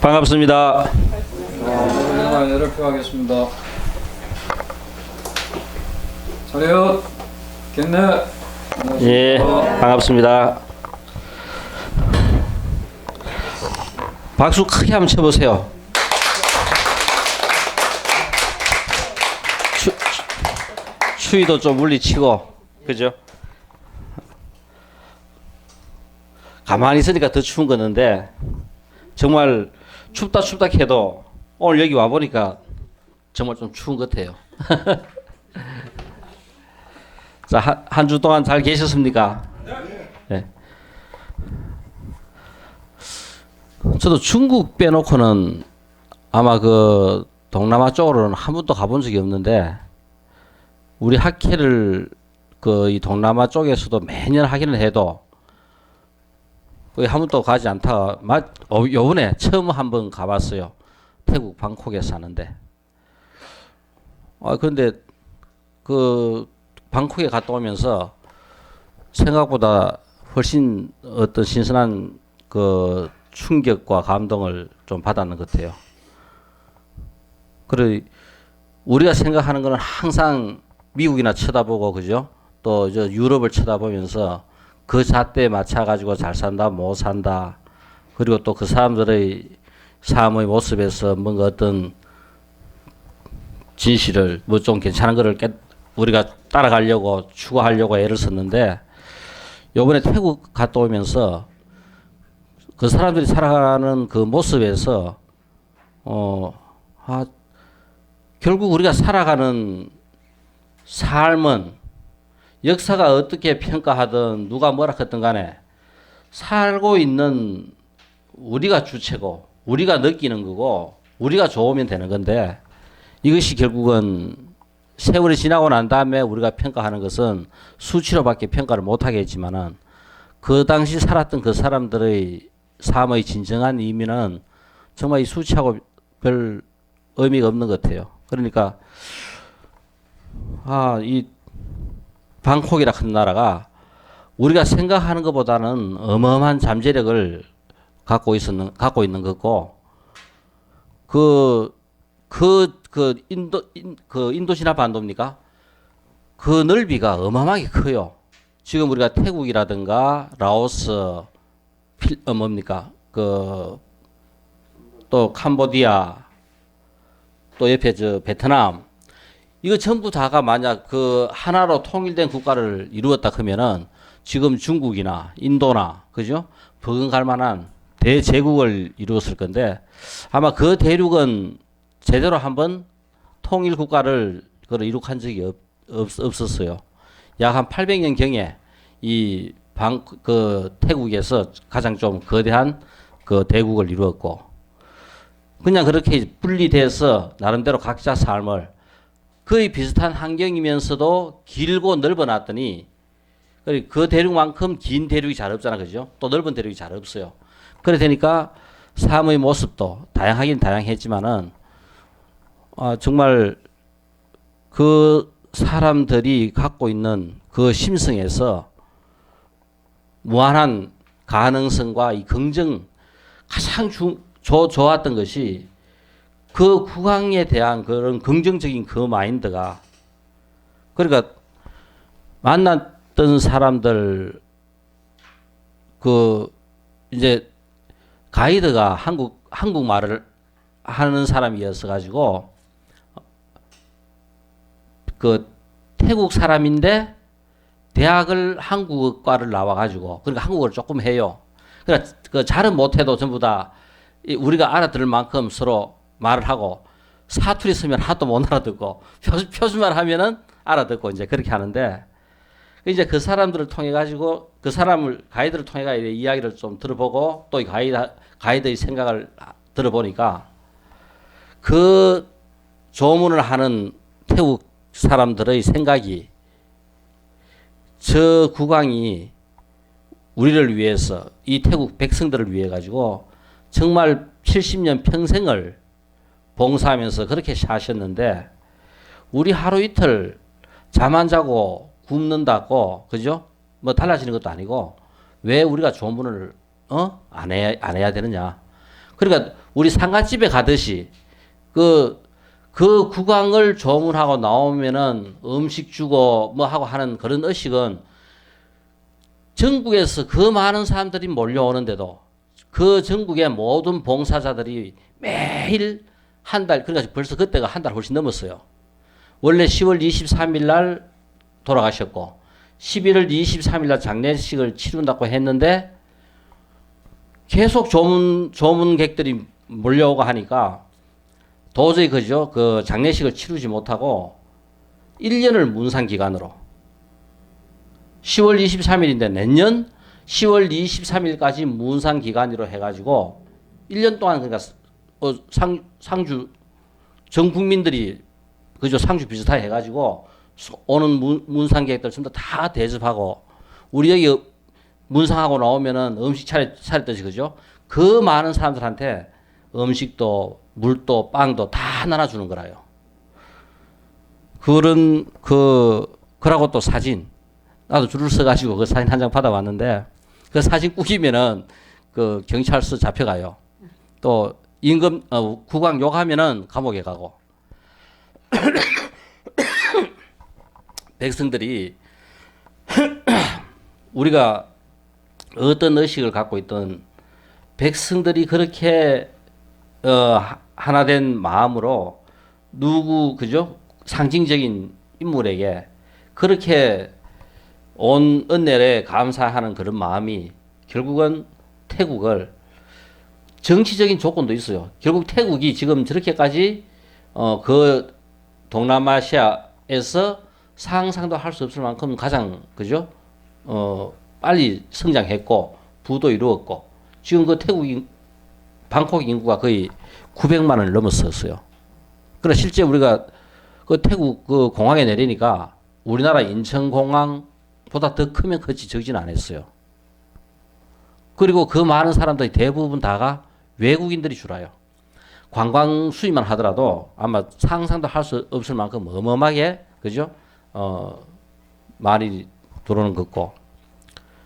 반갑습니다. 오늘만 열혈표 하겠습니다. 차렷, 겠네. 예, 반갑습니다. 박수 크게 한번 쳐보세요. 추위도 좀 물리치고, 그죠? 가만히 있으니까 더 추운 거는데, 정말 춥다 해도 오늘 여기 와보니까 정말 좀 추운 것 같아요. 자, 한 주 동안 잘 계셨습니까? 네. 저도 중국 빼놓고는 아마 그 동남아 쪽으로는 한 번도 가본 적이 없는데, 우리 학회를 그 이 동남아 쪽에서도 매년 하기는 해도 거의 한 번도 가지 않다가 요번에 처음 한번 가봤어요. 태국 방콕에 사는데. 그런데 그 방콕에 갔다 오면서 생각보다 훨씬 어떤 신선한 그 충격과 감동을 좀 받았는 것 같아요. 그래 우리가 생각하는 거는 항상 미국이나 쳐다보고 그죠? 또 저 유럽을 쳐다보면서 그 잣대에 맞춰가지고 잘 산다, 못 산다. 그리고 또 그 사람들의 삶의 모습에서 뭔가 어떤 진실을 뭐 좀 괜찮은 거를 우리가 따라가려고 추구하려고 애를 썼는데 요번에 태국 갔다 오면서 그 사람들이 살아가는 그 모습에서 결국 우리가 살아가는 삶은 역사가 어떻게 평가하든 누가 뭐라 했든 간에 살고 있는 우리가 주체고 우리가 느끼는 거고 우리가 좋으면 되는 건데 이것이 결국은 세월이 지나고 난 다음에 우리가 평가하는 것은 수치로밖에 평가를 못 하겠지만은 그 당시 살았던 그 사람들의 삶의 진정한 의미는 정말 이 수치하고 별 의미가 없는 것 같아요. 그러니까 이 방콕이라 큰 나라가 우리가 생각하는 것보다는 어마어마한 잠재력을 갖고 있는 거고 인도시나 반도입니까? 그 넓이가 어마어마하게 커요. 지금 우리가 태국이라든가 라오스 뭡니까? 또 캄보디아 또 옆에 저 베트남 이거 전부 다가 만약 그 하나로 통일된 국가를 이루었다 하면은 지금 중국이나 인도나 그죠? 버금갈 만한 대제국을 이루었을 건데 아마 그 대륙은 제대로 한번 통일 국가를 이룩한 적이 없었어요. 약 한 800년 경에 태국에서 가장 좀 거대한 그 대국을 이루었고 그냥 그렇게 분리돼서 나름대로 각자 삶을 거의 비슷한 환경이면서도 길고 넓어놨더니 그 대륙만큼 긴 대륙이 잘 없잖아, 그죠? 또 넓은 대륙이 잘 없어요. 그래 되니까 삶의 모습도 다양하긴 다양했지만은 정말 그 사람들이 갖고 있는 그 심성에서 무한한 가능성과 이 긍정 가장 좋았던 것이 그 국왕에 대한 그런 긍정적인 그 마인드가 그러니까 만났던 사람들 이제 가이드가 한국말을 하는 사람이었어 가지고 그 태국 사람인데 대학을 한국어과를 나와 가지고 그러니까 한국어를 조금 해요. 그러니까 그 잘은 못해도 전부 다 우리가 알아들을 만큼 서로 말을 하고 사투리 쓰면 하도 못 알아듣고 표준말 하면은 알아듣고 이제 그렇게 하는데 이제 그 사람들을 통해 가지고 그 가이드를 통해 가 이야기를 좀 들어보고 또 가이드의 생각을 들어보니까 그 조문을 하는 태국 사람들의 생각이 저 국왕이 우리를 위해서 이 태국 백성들을 위해 가지고 정말 70년 평생을 봉사하면서 그렇게 사셨는데 우리 하루 이틀 잠 안 자고 굶는다고 그죠? 뭐 달라지는 것도 아니고 왜 우리가 조문을 안 해야 되느냐? 그러니까 우리 상가집에 가듯이 그 국왕을 조문하고 나오면은 음식 주고 뭐 하고 하는 그런 의식은 전국에서 그 많은 사람들이 몰려오는데도 그 전국의 모든 봉사자들이 매일 한 달, 그러니까 벌써 그때가 한 달 훨씬 넘었어요. 원래 10월 23일 날 돌아가셨고 11월 23일 날 장례식을 치른다고 했는데 계속 조문객들이 몰려오고 하니까 도저히 그죠? 그 장례식을 치르지 못하고 1년을 문상 기간으로 10월 23일인데 내년 10월 23일까지 문상 기간으로 해가지고 1년 동안 그러니까 상주 전 국민들이 그죠? 상주 비슷하게 해가지고 오는 문상객들 전부 다 대접하고 우리 여기 문상하고 나오면은 음식 차렸듯이 그죠? 그 많은 사람들한테 음식도 물도 빵도 다 나눠주는 거라요. 그러고 또 사진. 나도 줄을 서가지고 그 사진 한 장 받아왔는데 그 사진 꾸기면은 그 경찰서 잡혀가요. 또 국왕 욕하면은 감옥에 가고. 백성들이 우리가 어떤 의식을 갖고 있던 백성들이 그렇게 하나된 마음으로 그죠? 상징적인 인물에게 그렇게 온 은혜에 감사하는 그런 마음이 결국은 태국을 정치적인 조건도 있어요. 결국 태국이 지금 저렇게까지 그 동남아시아에서 상상도 할 수 없을 만큼 가장 그죠? 빨리 성장했고 부도 이루었고 지금 그 방콕 인구가 거의 900만을 넘었었어요. 그러나 실제 우리가 그 태국 그 공항에 내리니까 우리나라 인천공항보다 더 크면 크지 적지는 않았어요. 그리고 그 많은 사람들이 대부분 다가 외국인들이 줄어요. 관광 수입만 하더라도 아마 상상도 할 수 없을 만큼 어마어마하게 그죠? 많이 들어오는 거고.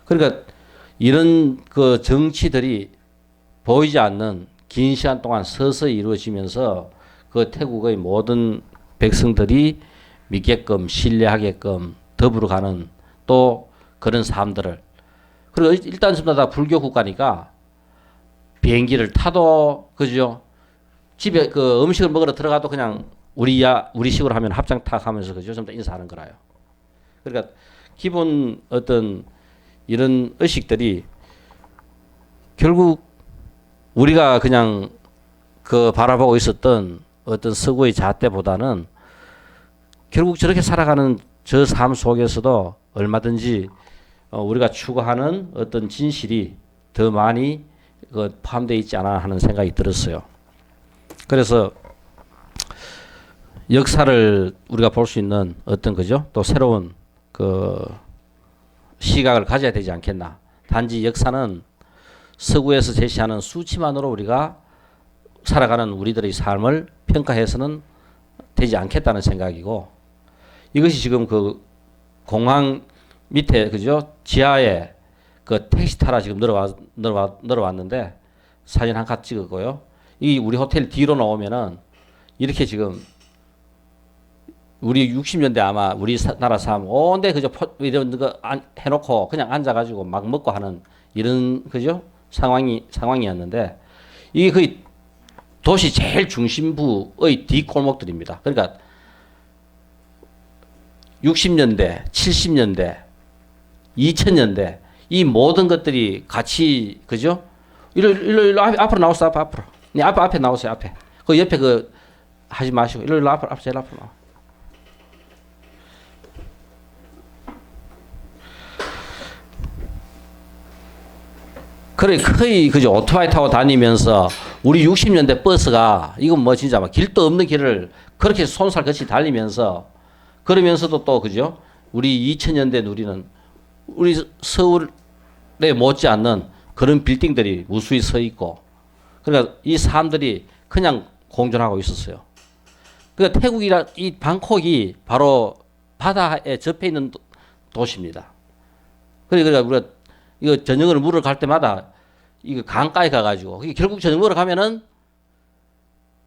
그러니까 이런 그 정치들이 보이지 않는 긴 시간 동안 서서히 이루어지면서 그 태국의 모든 백성들이 믿게끔 신뢰하게끔 더불어가는 또 그런 삶들을 그리고 일단 전부 다 불교 국가니까 비행기를 타도 그죠 집에 그 음식을 먹으러 들어가도 그냥 우리식으로 하면 합장 탁 하면서 그죠 전부 다 인사하는 거라요. 그러니까 기본 어떤 이런 의식들이 결국 우리가 그냥 그 바라보고 있었던 어떤 서구의 잣대보다는 결국 저렇게 살아가는 저 삶 속에서도 얼마든지 우리가 추구하는 어떤 진실이 더 많이 포함되어 있지 않아 하는 생각이 들었어요. 그래서 역사를 우리가 볼 수 있는 어떤 거죠? 또 새로운 그 시각을 가져야 되지 않겠나. 단지 역사는 서구에서 제시하는 수치만으로 우리가 살아가는 우리들의 삶을 평가해서는 되지 않겠다는 생각이고 이것이 지금 그 공항 밑에 그죠 지하에 그 택시 타라 지금 늘어왔는데 사진 한 컷 찍었고요. 이 우리 호텔 뒤로 나오면은 이렇게 지금 우리 60년대 아마 우리나라 사람 온데 그저 이런 거 해놓고 그냥 앉아가지고 막 먹고 하는 이런 그죠 상황이었는데 이게 거의 도시 제일 중심부의 뒷골목들입니다. 그러니까 60년대, 70년대, 2000년대 이 모든 것들이 같이 그죠? 일로 앞으로 나오세요. 앞으로. 네, 앞에 나오세요. 앞에. 그 옆에 그 하지 마시고 일로 앞으로 제일 앞으로 나와. 그래 거의 그죠 오토바이 타고 다니면서 우리 60년대 버스가 이건 뭐 진짜 막 길도 없는 길을 그렇게 손살같이 달리면서 그러면서도 또 그죠 우리 2000년대 누리는 우리 서울에 못지않는 그런 빌딩들이 무수히 서 있고 그러니까 이 사람들이 그냥 공존하고 있었어요. 그러니까 태국이라 이 방콕이 바로 바다에 접해 있는 도시입니다. 그러니까 우리가 이거 저녁을 물을 갈 때마다 이거 강가에 가가지고 그게 결국 저녁 먹으러 가면은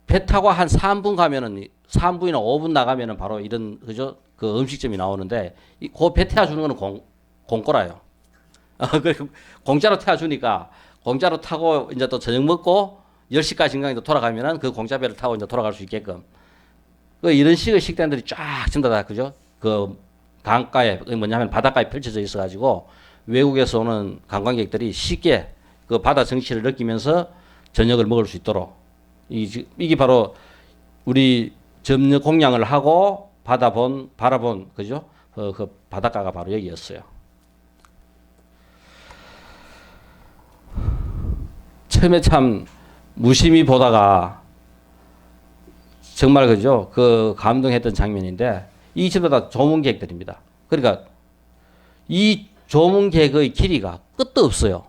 배 타고 한 3분 가면은 3분이나 5분 나가면은 바로 이런 그죠 그 음식점이 나오는데 그 배 태워주는 거는 공짜라요. 그리고 공짜로 태워주니까 공짜로 타고 이제 또 저녁 먹고 10시까지인가 이제 돌아가면은 그 공짜 배를 타고 이제 돌아갈 수 있게끔 그 이런 식의 식당들이 쫙 전부 다 그죠 그 강가에 뭐냐면 바닷가에 펼쳐져 있어가지고 외국에서 오는 관광객들이 쉽게 그 바다 정취를 느끼면서 저녁을 먹을 수 있도록 이게 바로 우리 점령 공양을 하고 바라본 그죠 그 바닷가가 바로 여기였어요. 처음에 참 무심히 보다가 정말 그죠 그 감동했던 장면인데 이 전부 다 조문객들입니다. 그러니까 이 조문객의 길이가 끝도 없어요.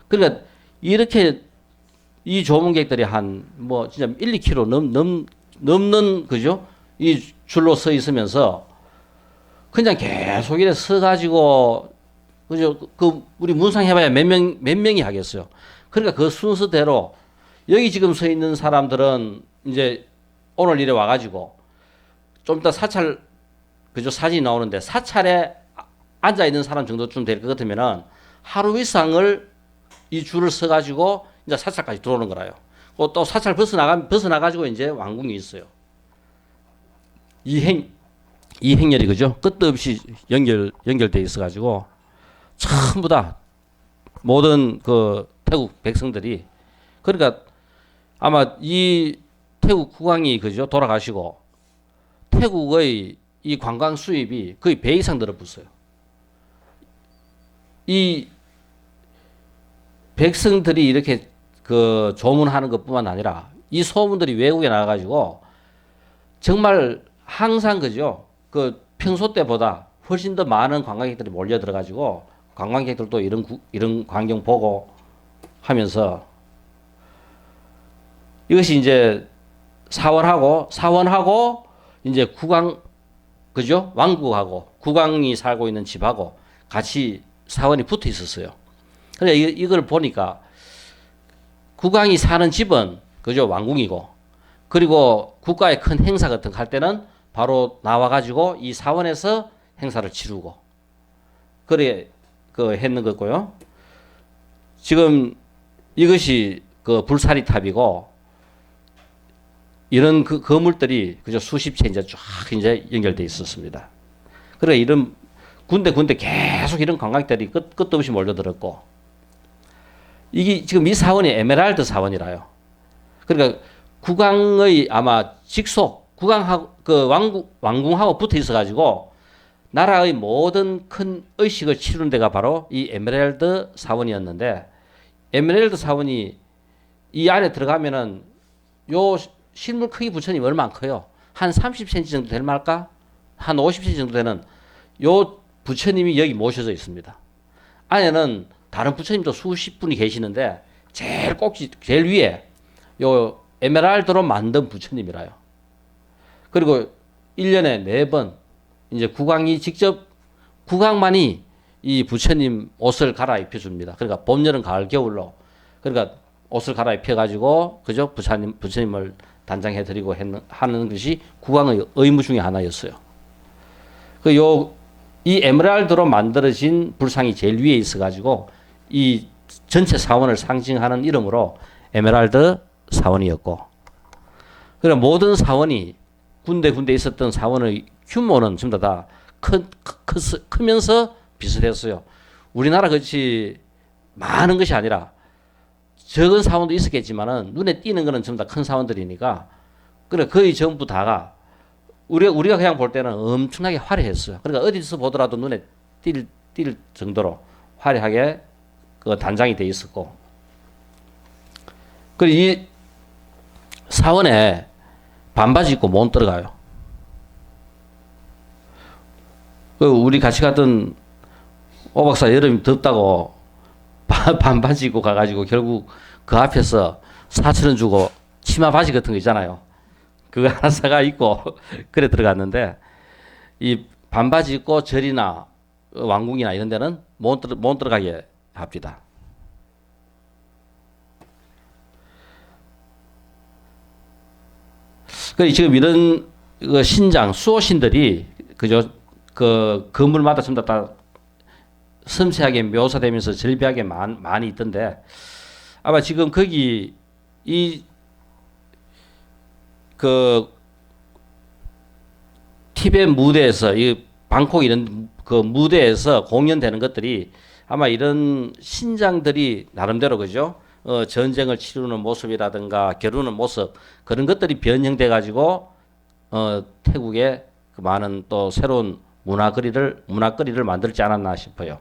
그러니까 이렇게 이 조문객들이 한 뭐 진짜 1, 2km 넘는 그죠 이 줄로 서 있으면서 그냥 계속 이래 서 가지고 그죠 그 우리 문상 해봐야 몇 명이 하겠어요. 그러니까 그 순서대로 여기 지금 서 있는 사람들은 이제 오늘 이래 와가지고 좀 이따 사찰 그죠 사진이 나오는데 사찰에 앉아 있는 사람 정도쯤 될 것 같으면은 하루 이상을 이 줄을 서 가지고 이제 사찰까지 들어오는 거라요. 또 사찰 벗어나 가지고 이제 왕궁이 있어요. 이 행렬이 그죠 끝도 없이 연결돼 있어 가지고 전부 다 모든 그 태국 백성들이 그러니까 아마 이 태국 국왕이 그죠 돌아가시고 태국의 이 관광 수입이 거의 배 이상 늘어붙어요. 이 백성들이 이렇게 그 조문하는 것뿐만 아니라 이 소문들이 외국에 나가가지고 정말 항상 그죠 그 평소 때보다 훨씬 더 많은 관광객들이 몰려 들어가지고 관광객들도 이런 광경 보고 하면서 이것이 이제 사원하고 이제 국왕 그죠 왕국하고 국왕이 살고 있는 집하고 같이 사원이 붙어 있었어요. 그러니까 이걸 보니까 국왕이 사는 집은 그죠 왕궁이고 그리고 국가의 큰 행사 같은 거 할 때는 바로 나와 가지고 이 사원에서 행사를 치르고 그래 그 했는 거고요. 지금 이것이 그 불사리탑이고 이런 그 건물들이 그저 수십 채 이제 쫙 이제 연결돼 있었습니다. 그래 이런 군데 계속 이런 관광객들이 끝도 없이 몰려들었고 이게 지금 이 사원이 에메랄드 사원이라요. 그러니까 국왕의 아마 직속 국왕하고 그 왕궁하고 붙어 있어 가지고 나라의 모든 큰 의식을 치르는 데가 바로 이 에메랄드 사원이었는데 에메랄드 사원이 이 안에 들어가면은 요 실물 크기 부처님 얼마나 커요? 한 30cm 정도 될 말까? 한 50cm 정도 되는 요 부처님이 여기 모셔져 있습니다. 안에는 다른 부처님도 수십 분이 계시는데 제일 위에 요 에메랄드로 만든 부처님이라요. 그리고 1년에 4번 이제 국왕만이 이 부처님 옷을 갈아입혀 줍니다. 그러니까 봄, 여름, 가을, 겨울로 그러니까 옷을 갈아입혀 가지고 그죠 부처님을 단장해 드리고 하는 것이 국왕의 의무 중에 하나였어요. 이 에메랄드로 만들어진 불상이 제일 위에 있어 가지고 이 전체 사원을 상징하는 이름으로 에메랄드 사원이었고 그래 모든 사원이 군데 있었던 사원의 규모는 전부 다 크면서 비슷했어요. 우리나라 같이 많은 것이 아니라 적은 사원도 있었겠지만은 눈에 띄는 거는 전부 다 큰 사원들이니까 그래 거의 전부 다가 우리가 그냥 볼 때는 엄청나게 화려했어요. 그러니까 어디서 보더라도 눈에 띌 정도로 화려하게 그 단장이 돼 있었고 그리고 이 사원에 반바지 입고 못 들어가요. 우리 같이 갔던 오 박사 여름이 덥다고 반바지 입고 가가지고 결국 그 앞에서 4,000원 주고 치마 바지 같은 거 있잖아요. 그거 하나 사가 입고 그래 들어갔는데 이 반바지 입고 절이나 왕궁이나 이런 데는 못 들어가게 합니다. 그 지금 이런 그 신장 수호신들이 그죠 그 건물마다 전부 다 섬세하게 묘사되면서 절비하게 많이 있던데 아마 지금 거기 이 그 티베트 무대에서 이 방콕 이런 그 무대에서 공연되는 것들이 아마 이런 신장들이 나름대로 그죠 전쟁을 치르는 모습이라든가 겨루는 모습 그런 것들이 변형돼 가지고 태국에 그 많은 또 새로운 문화거리를 만들지 않았나 싶어요.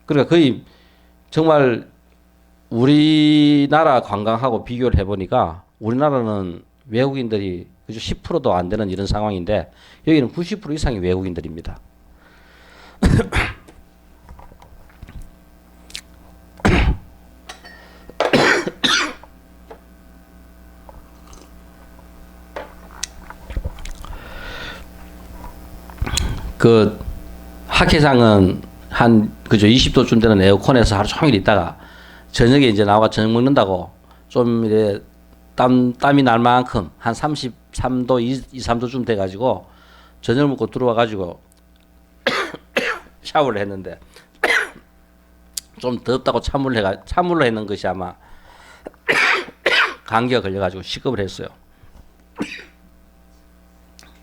그러니까 거의 정말 우리나라 관광하고 비교를 해보니까 우리나라는 외국인들이 그죠 10%도 안 되는 이런 상황인데 여기는 90% 이상이 외국인들입니다. 그 학회장은 한 그죠 20도쯤 되는 에어컨에서 하루 종일 있다가 저녁에 이제 나와 저녁 먹는다고 좀 이래 땀이 날 만큼 한 33도 2, 3도쯤 돼 가지고 저녁 먹고 들어와 가지고 샤워를 했는데 좀 덥다고 찬물로 했는 것이 아마 감기가 걸려 가지고 식겁을 했어요.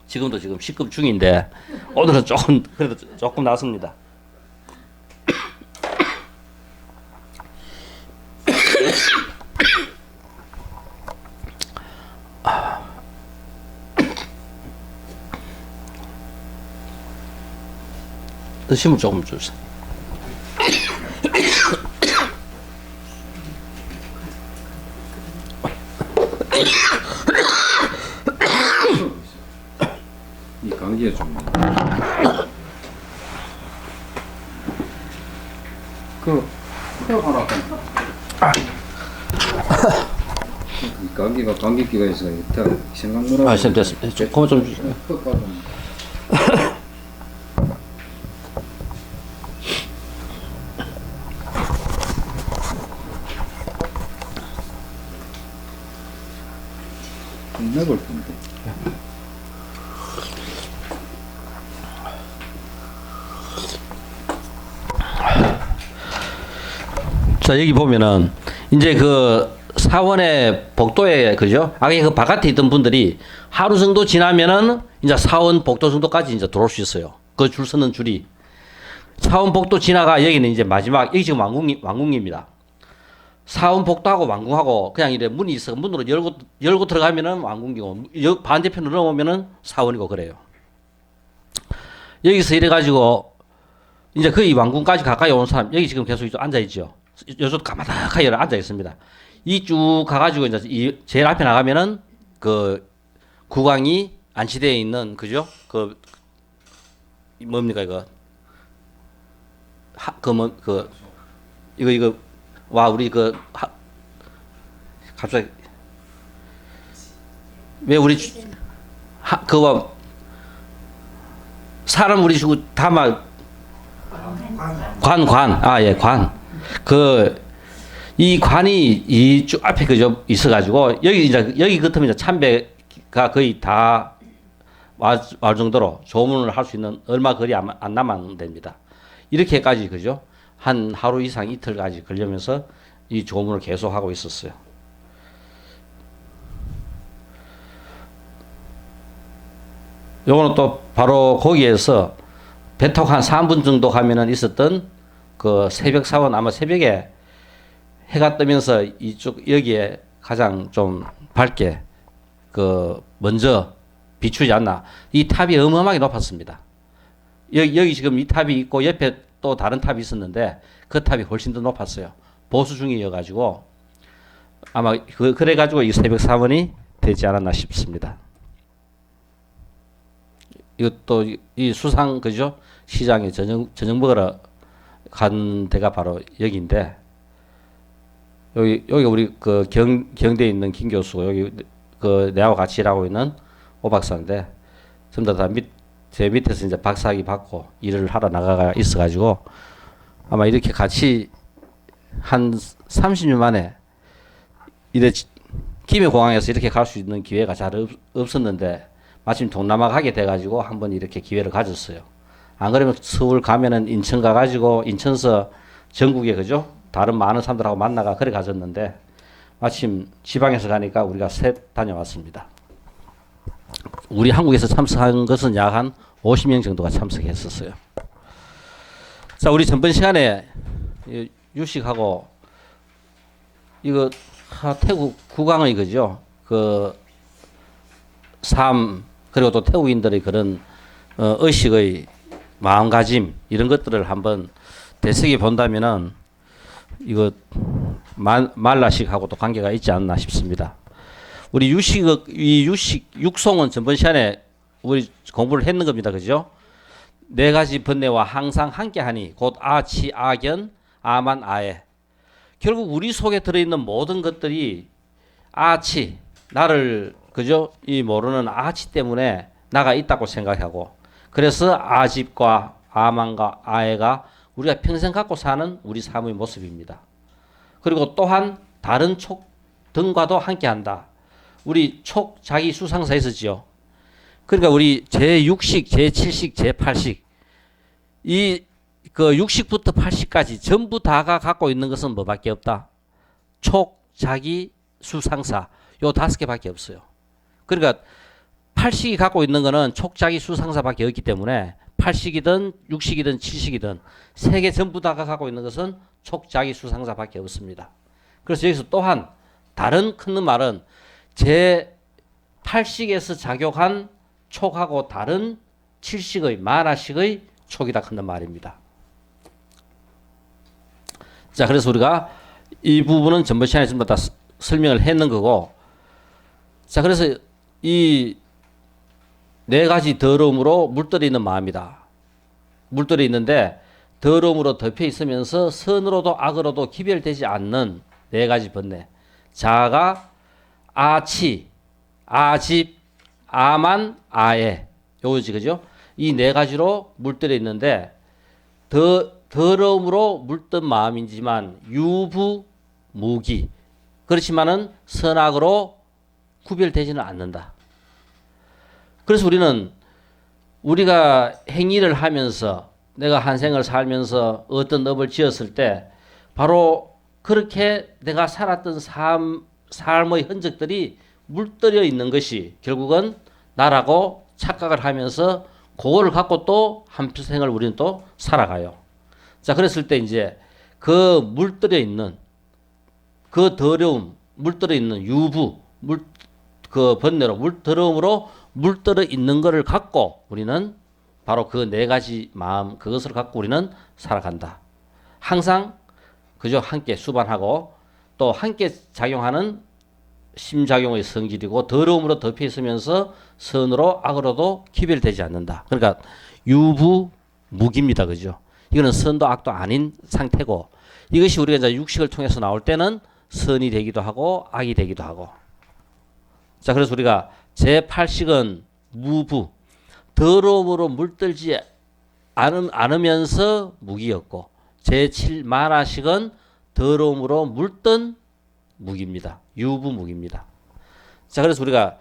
지금도 지금 식급 중인데 오늘은 조금 그래도 조금 낫습니다. 힘을 조금 주세요. 이 감기에 좀. 하나. 이 감기가 감기기가 있어. 이따 생각나라. 선생님 됐습니다. 그만 좀 주세요. 내볼 텐데. 자 여기 보면은 이제 그 사원의 복도에 그죠? 아까 그 바깥에 있던 분들이 하루 정도 지나면은 이제 사원 복도 정도까지 이제 들어올 수 있어요. 그 줄 서는 줄이 사원 복도 지나가 여기는 이제 마지막 여기 지금 왕궁입니다. 사원 복도하고 왕궁하고 그냥 이래 문이 있어 문으로 열고 들어가면은 왕궁이고 반대편으로 넘어오면은 사원이고 그래요. 여기서 이래 가지고 이제 거의 왕궁까지 가까이 온 사람 여기 지금 계속 앉아 있죠. 요즘 가마닥하게 앉아 있습니다. 이 쭉 가가지고 이제 이 제일 앞에 나가면은 그 국왕이 안치대에 있는 그죠? 그 뭡니까 이거 이거 와 우리 갑자기 왜 우리 그거 사람 우리 주고 다만 관. 이 관이 이 쭉 앞에 그저 있어가지고 여기 같으면 이제 참배가 거의 다 와 정도로 조문을 할 수 있는 얼마 거리 안 남았는 됩니다. 이렇게까지 그죠? 한 하루 이상 이틀까지 걸리면서 이 조문을 계속 하고 있었어요. 요거는 또 바로 거기에서 배턱 한 3분 정도 가면은 있었던 그 새벽 사원 아마 새벽에 해가 뜨면서 이쪽 여기에 가장 좀 밝게 그 먼저 비추지 않나. 이 탑이 어마어마하게 높았습니다. 여기 지금 이 탑이 있고 옆에 또 다른 탑이 있었는데 그 탑이 훨씬 더 높았어요. 보수 중이어가지고 아마 그래가지고 이 새벽 사원이 되지 않았나 싶습니다. 이것도 이 수상 그죠? 시장에 저녁 먹으러 간 데가 바로 여기인데 여기 우리 그 경대에 있는 김 교수고 여기 그 내하고 같이 일하고 있는 오 박사인데 전부 다 제 밑에서 이제 박사학위 받고 일을 하러 나가가 있어가지고 아마 이렇게 같이 한 30년 만에 이래 김해공항에서 이렇게 갈 수 있는 기회가 잘 없었는데 마침 동남아 가게 돼가지고 한번 이렇게 기회를 가졌어요. 안 그러면 서울 가면은 인천 가가지고 인천서 전국에 그죠? 다른 많은 사람들하고 만나가 그래 가졌는데 마침 지방에서 가니까 우리가 셋 다녀왔습니다. 우리 한국에서 참석한 것은 약 한 50명 정도가 참석했었어요. 자, 우리 전번 시간에 유식하고 이거 태국 국왕의 그죠? 그 삶 그리고 또 태국인들의 그런 의식의 마음가짐 이런 것들을 한번 되새겨 본다면은 이거 말라식하고도 관계가 있지 않나 싶습니다. 우리 육송은 전번 시간에 우리 공부를 했는 겁니다. 그죠? 네 가지 번뇌와 항상 함께하니 곧 아치, 아견, 아만, 아에. 결국 우리 속에 들어있는 모든 것들이 아치, 나를 그죠? 이 모르는 아치 때문에 나가 있다고 생각하고 그래서 아집과 아만과 아에가 우리가 평생 갖고 사는 우리 삶의 모습입니다. 그리고 또한 다른 촉 등과도 함께한다. 우리 촉 자기 수상사 있었지요. 그러니까 우리 제6식, 제7식, 제8식 이 그 6식부터 8식까지 전부 다가 갖고 있는 것은 뭐밖에 없다. 촉, 자기, 수상사 요 5개밖에 없어요. 그러니까 8식이 갖고 있는 거는 촉, 자기, 수상사밖에 없기 때문에 8식이든 6식이든 7식이든 3개 전부 다가 갖고 있는 것은 촉, 자기, 수상사밖에 없습니다. 그래서 여기서 또한 다른 큰 말은 제 8식에서 작용한 촉하고 다른 7식의 만화식의 촉이다 큰단 말입니다. 자, 그래서 우리가 이 부분은 전번 시간에 전부 다 설명을 했는 거고, 자, 그래서 이 네 가지 더러움으로 물들어 있는 마음이다. 물들어 있는데 더러움으로 덮여 있으면서 선으로도 악으로도 기별되지 않는 네 가지 번뇌. 자아가 아치, 아집, 아만, 아에. 요거지, 그죠? 이 네 가지로 물들어 있는데 더러움으로 물든 마음이지만 유부, 무기. 그렇지만은 선악으로 구별되지는 않는다. 그래서 우리가 행위를 하면서 내가 한 생을 살면서 어떤 업을 지었을 때 바로 그렇게 내가 살았던 삶의 흔적들이 물들여 있는 것이 결국은 나라고 착각을 하면서 그거를 갖고 또 한평생을 우리는 또 살아가요. 자, 그랬을 때 이제 그 물들여 있는 그 더러움, 물들어 있는 유부, 그 번뇌로 더러움으로 물들어 있는 것을 갖고 우리는 바로 그 네 가지 마음, 그것을 갖고 우리는 살아간다. 항상 그저 함께 수반하고 또 함께 작용하는 심작용의 성질이고 더러움으로 덮여 있으면서 선으로 악으로도 기별되지 않는다. 그러니까 유부 무기입니다. 그죠? 이거는 선도 악도 아닌 상태고 이것이 우리가 이제 육식을 통해서 나올 때는 선이 되기도 하고 악이 되기도 하고. 자, 그래서 우리가 제8식은 무부, 더러움으로 물들지 않으면서 무기였고 제7 만화식은 더러움으로 물든 무기입니다. 유부 무기입니다. 자, 그래서 우리가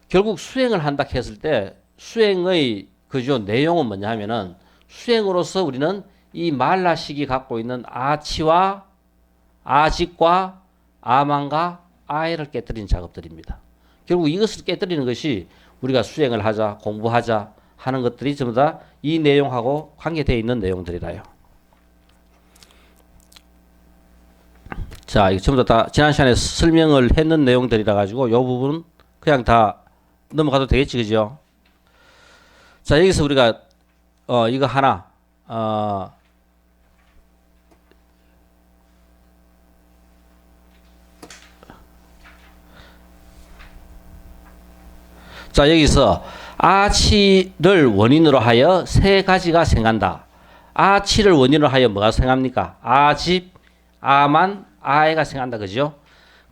결국 수행을 한다 했을 때 수행의 그죠 내용은 뭐냐 하면은 수행으로서 우리는 이 말라식이 갖고 있는 아치와 아직과 아만과 아에를 깨뜨리는 작업들입니다. 결국 이것을 깨뜨리는 것이 우리가 수행을 하자, 공부하자 하는 것들이 전부 다 이 내용하고 관계되어 있는 내용들이라요. 자, 이거 전부 다 지난 시간에 설명을 했는 내용들이라 가지고 이 부분은 그냥 다 넘어가도 되겠지, 그죠? 자, 여기서 우리가 이거 하나 자, 여기서 아치를 원인으로 하여 세 가지가 생간다. 아치를 원인으로 하여 뭐가 생합니까? 아집, 아만, 아에가 생한다. 그죠?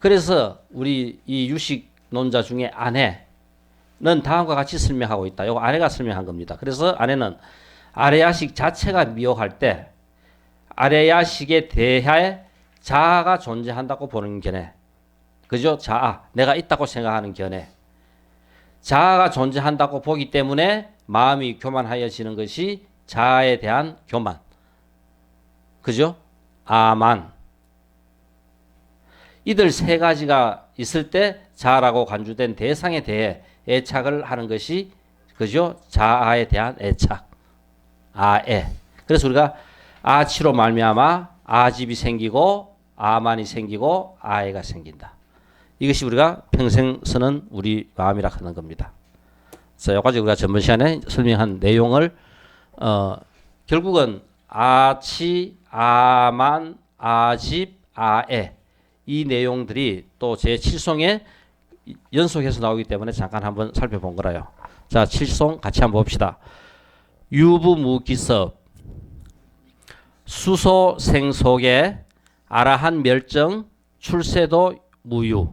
그래서 우리 이 유식 논자 중에 아내는 다음과 같이 설명하고 있다. 요거 아내가 설명한 겁니다. 그래서 아내는 아레야식 자체가 미혹할 때 아레야식에 대해 자아가 존재한다고 보는 견해. 그죠? 자아, 내가 있다고 생각하는 견해. 자아가 존재한다고 보기 때문에 마음이 교만하여지는 것이 자아에 대한 교만. 그죠? 아만. 이들 세 가지가 있을 때 자아라고 간주된 대상에 대해 애착을 하는 것이 그죠? 자아에 대한 애착. 아애. 그래서 우리가 아치로 말미암아 아집이 생기고 아만이 생기고 아애가 생긴다. 이것이 우리가 평생 쓰는 우리 마음이라 하는 겁니다. 그래서 여기까지 우리가 전번 시간에 설명한 내용을 결국은 아치, 아만, 아집, 아애 이 내용들이 또 제7송에 연속해서 나오기 때문에 잠깐 한번 살펴본 거라요. 자, 7송 같이 한번 봅시다. 유부무기섭 수소생속에 아라한 멸정 출세도 무유.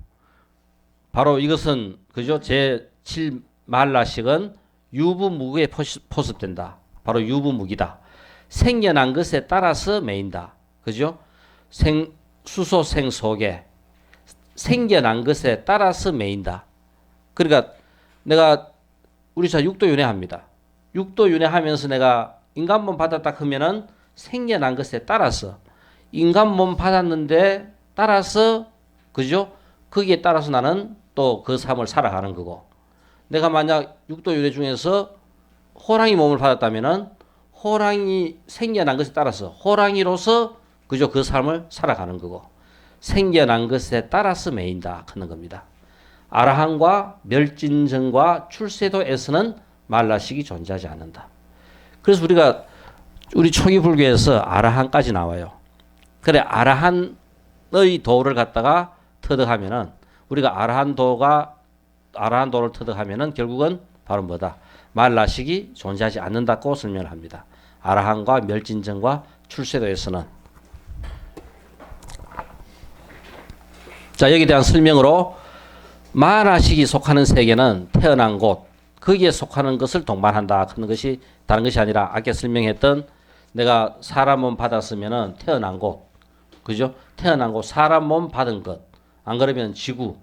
바로 이것은 그죠? 제7 말라식은 유부무기에 포섭된다. 바로 유부무기다. 생겨난 것에 따라서 매인다. 그죠? 수소생속에 생겨난 것에 따라서 매인다. 그러니까 내가 우리 자 육도윤회합니다. 육도윤회하면서 내가 인간몸 받았다 하면은 생겨난 것에 따라서 인간몸 받았는데 따라서 그죠? 거기에 따라서 나는 또 그 삶을 살아가는 거고 내가 만약 육도윤회 중에서 호랑이 몸을 받았다면은 호랑이 생겨난 것에 따라서 호랑이로서 그죠? 그 삶을 살아가는 거고 생겨난 것에 따라서 매인다 하는 겁니다. 아라한과 멸진정과 출세도에서는 말라식이 존재하지 않는다. 그래서 우리 초기 불교에서 아라한까지 나와요. 그래 아라한의 도를 갖다가 터득하면은 우리가 아라한도를 터득하면은 결국은 바로 뭐다? 말라식이 존재하지 않는다고 설명을 합니다. 아라한과 멸진정과 출세도에서는. 자, 여기에 대한 설명으로 만화식이 속하는 세계는 태어난 곳, 거기에 속하는 것을 동반한다 하는 것이 다른 것이 아니라 아까 설명했던 내가 사람 몸 받았으면은 태어난 곳, 그죠? 태어난 곳, 사람 몸 받은 것, 안 그러면 지구,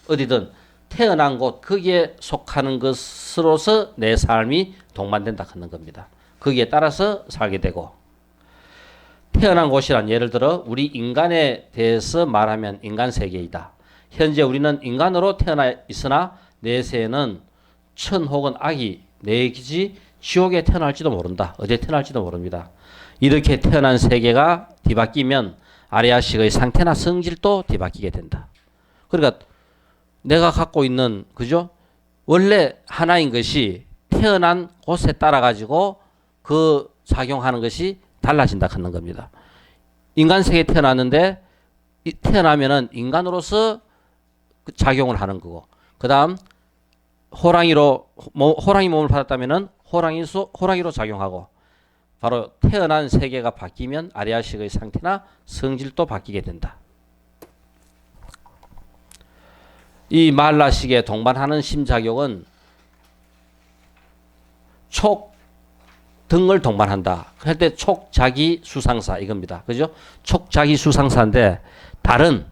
어디든 태어난 곳, 거기에 속하는 것으로서 내 삶이 동반된다 하는 겁니다. 거기에 따라서 살게 되고. 태어난 곳이란 예를 들어 우리 인간에 대해서 말하면 인간 세계이다. 현재 우리는 인간으로 태어나 있으나 내세에는 천 혹은 악이 내지 지옥에 태어날지도 모른다. 어디에 태어날지도 모릅니다. 이렇게 태어난 세계가 뒤바뀌면 아리아식의 상태나 성질도 뒤바뀌게 된다. 그러니까 내가 갖고 있는 그죠? 원래 하나인 것이 태어난 곳에 따라 가지고 그 작용하는 것이 달라진다 하는 겁니다. 인간 세계에 태어났는데 태어나면은 인간으로서 작용을 하는 거고, 그 다음 호랑이 몸을 받았다면은 호랑이로 작용하고, 바로 태어난 세계가 바뀌면 아리아식의 상태나 성질도 바뀌게 된다. 이 말라식에 동반하는 심작용은 촉 등을 동반한다. 할 때 촉자기 수상사 이겁니다. 그죠? 촉자기 수상사인데 다른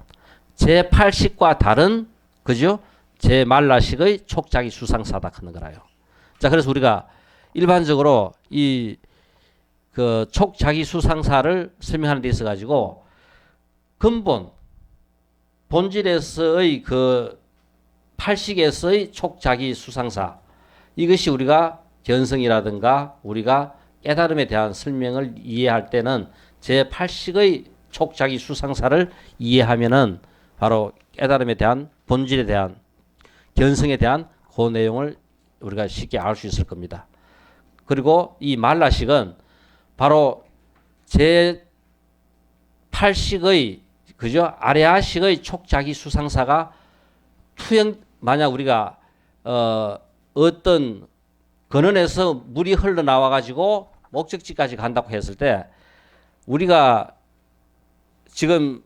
제8식과 다른 그죠? 제말라식의 촉자기 수상사다 하는 거라요. 자, 그래서 우리가 일반적으로 이 그 촉자기 수상사를 설명하는 데 있어 가지고 근본 본질에서의 그 8식에서의 촉자기 수상사 이것이 우리가 견성이라든가 우리가 깨달음에 대한 설명을 이해할 때는 제8식의 촉자기 수상사를 이해하면은 바로 깨달음에 대한 본질에 대한 견성에 대한 그 내용을 우리가 쉽게 알 수 있을 겁니다. 그리고 이 말라식은 바로 제8식의 그죠? 아레아식의 촉자기 수상사가 만약 우리가 어떤 근원에서 물이 흘러나와 가지고 목적지까지 간다고 했을 때 우리가 지금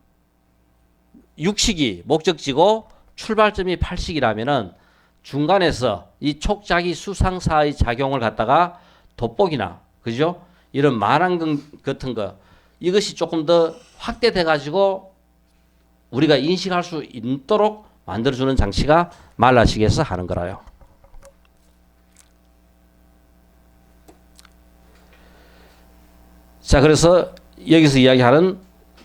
6식이 목적지고 출발점이 8식이라면은 중간에서 이 촉자기 수상사의 작용을 갖다가 돋보기나 그죠? 이런 만환경 같은 거 이것이 조금 더 확대돼 가지고 우리가 인식할 수 있도록 만들어주는 장치가 말라식에서 하는 거라요. 자, 그래서 여기서 이야기하는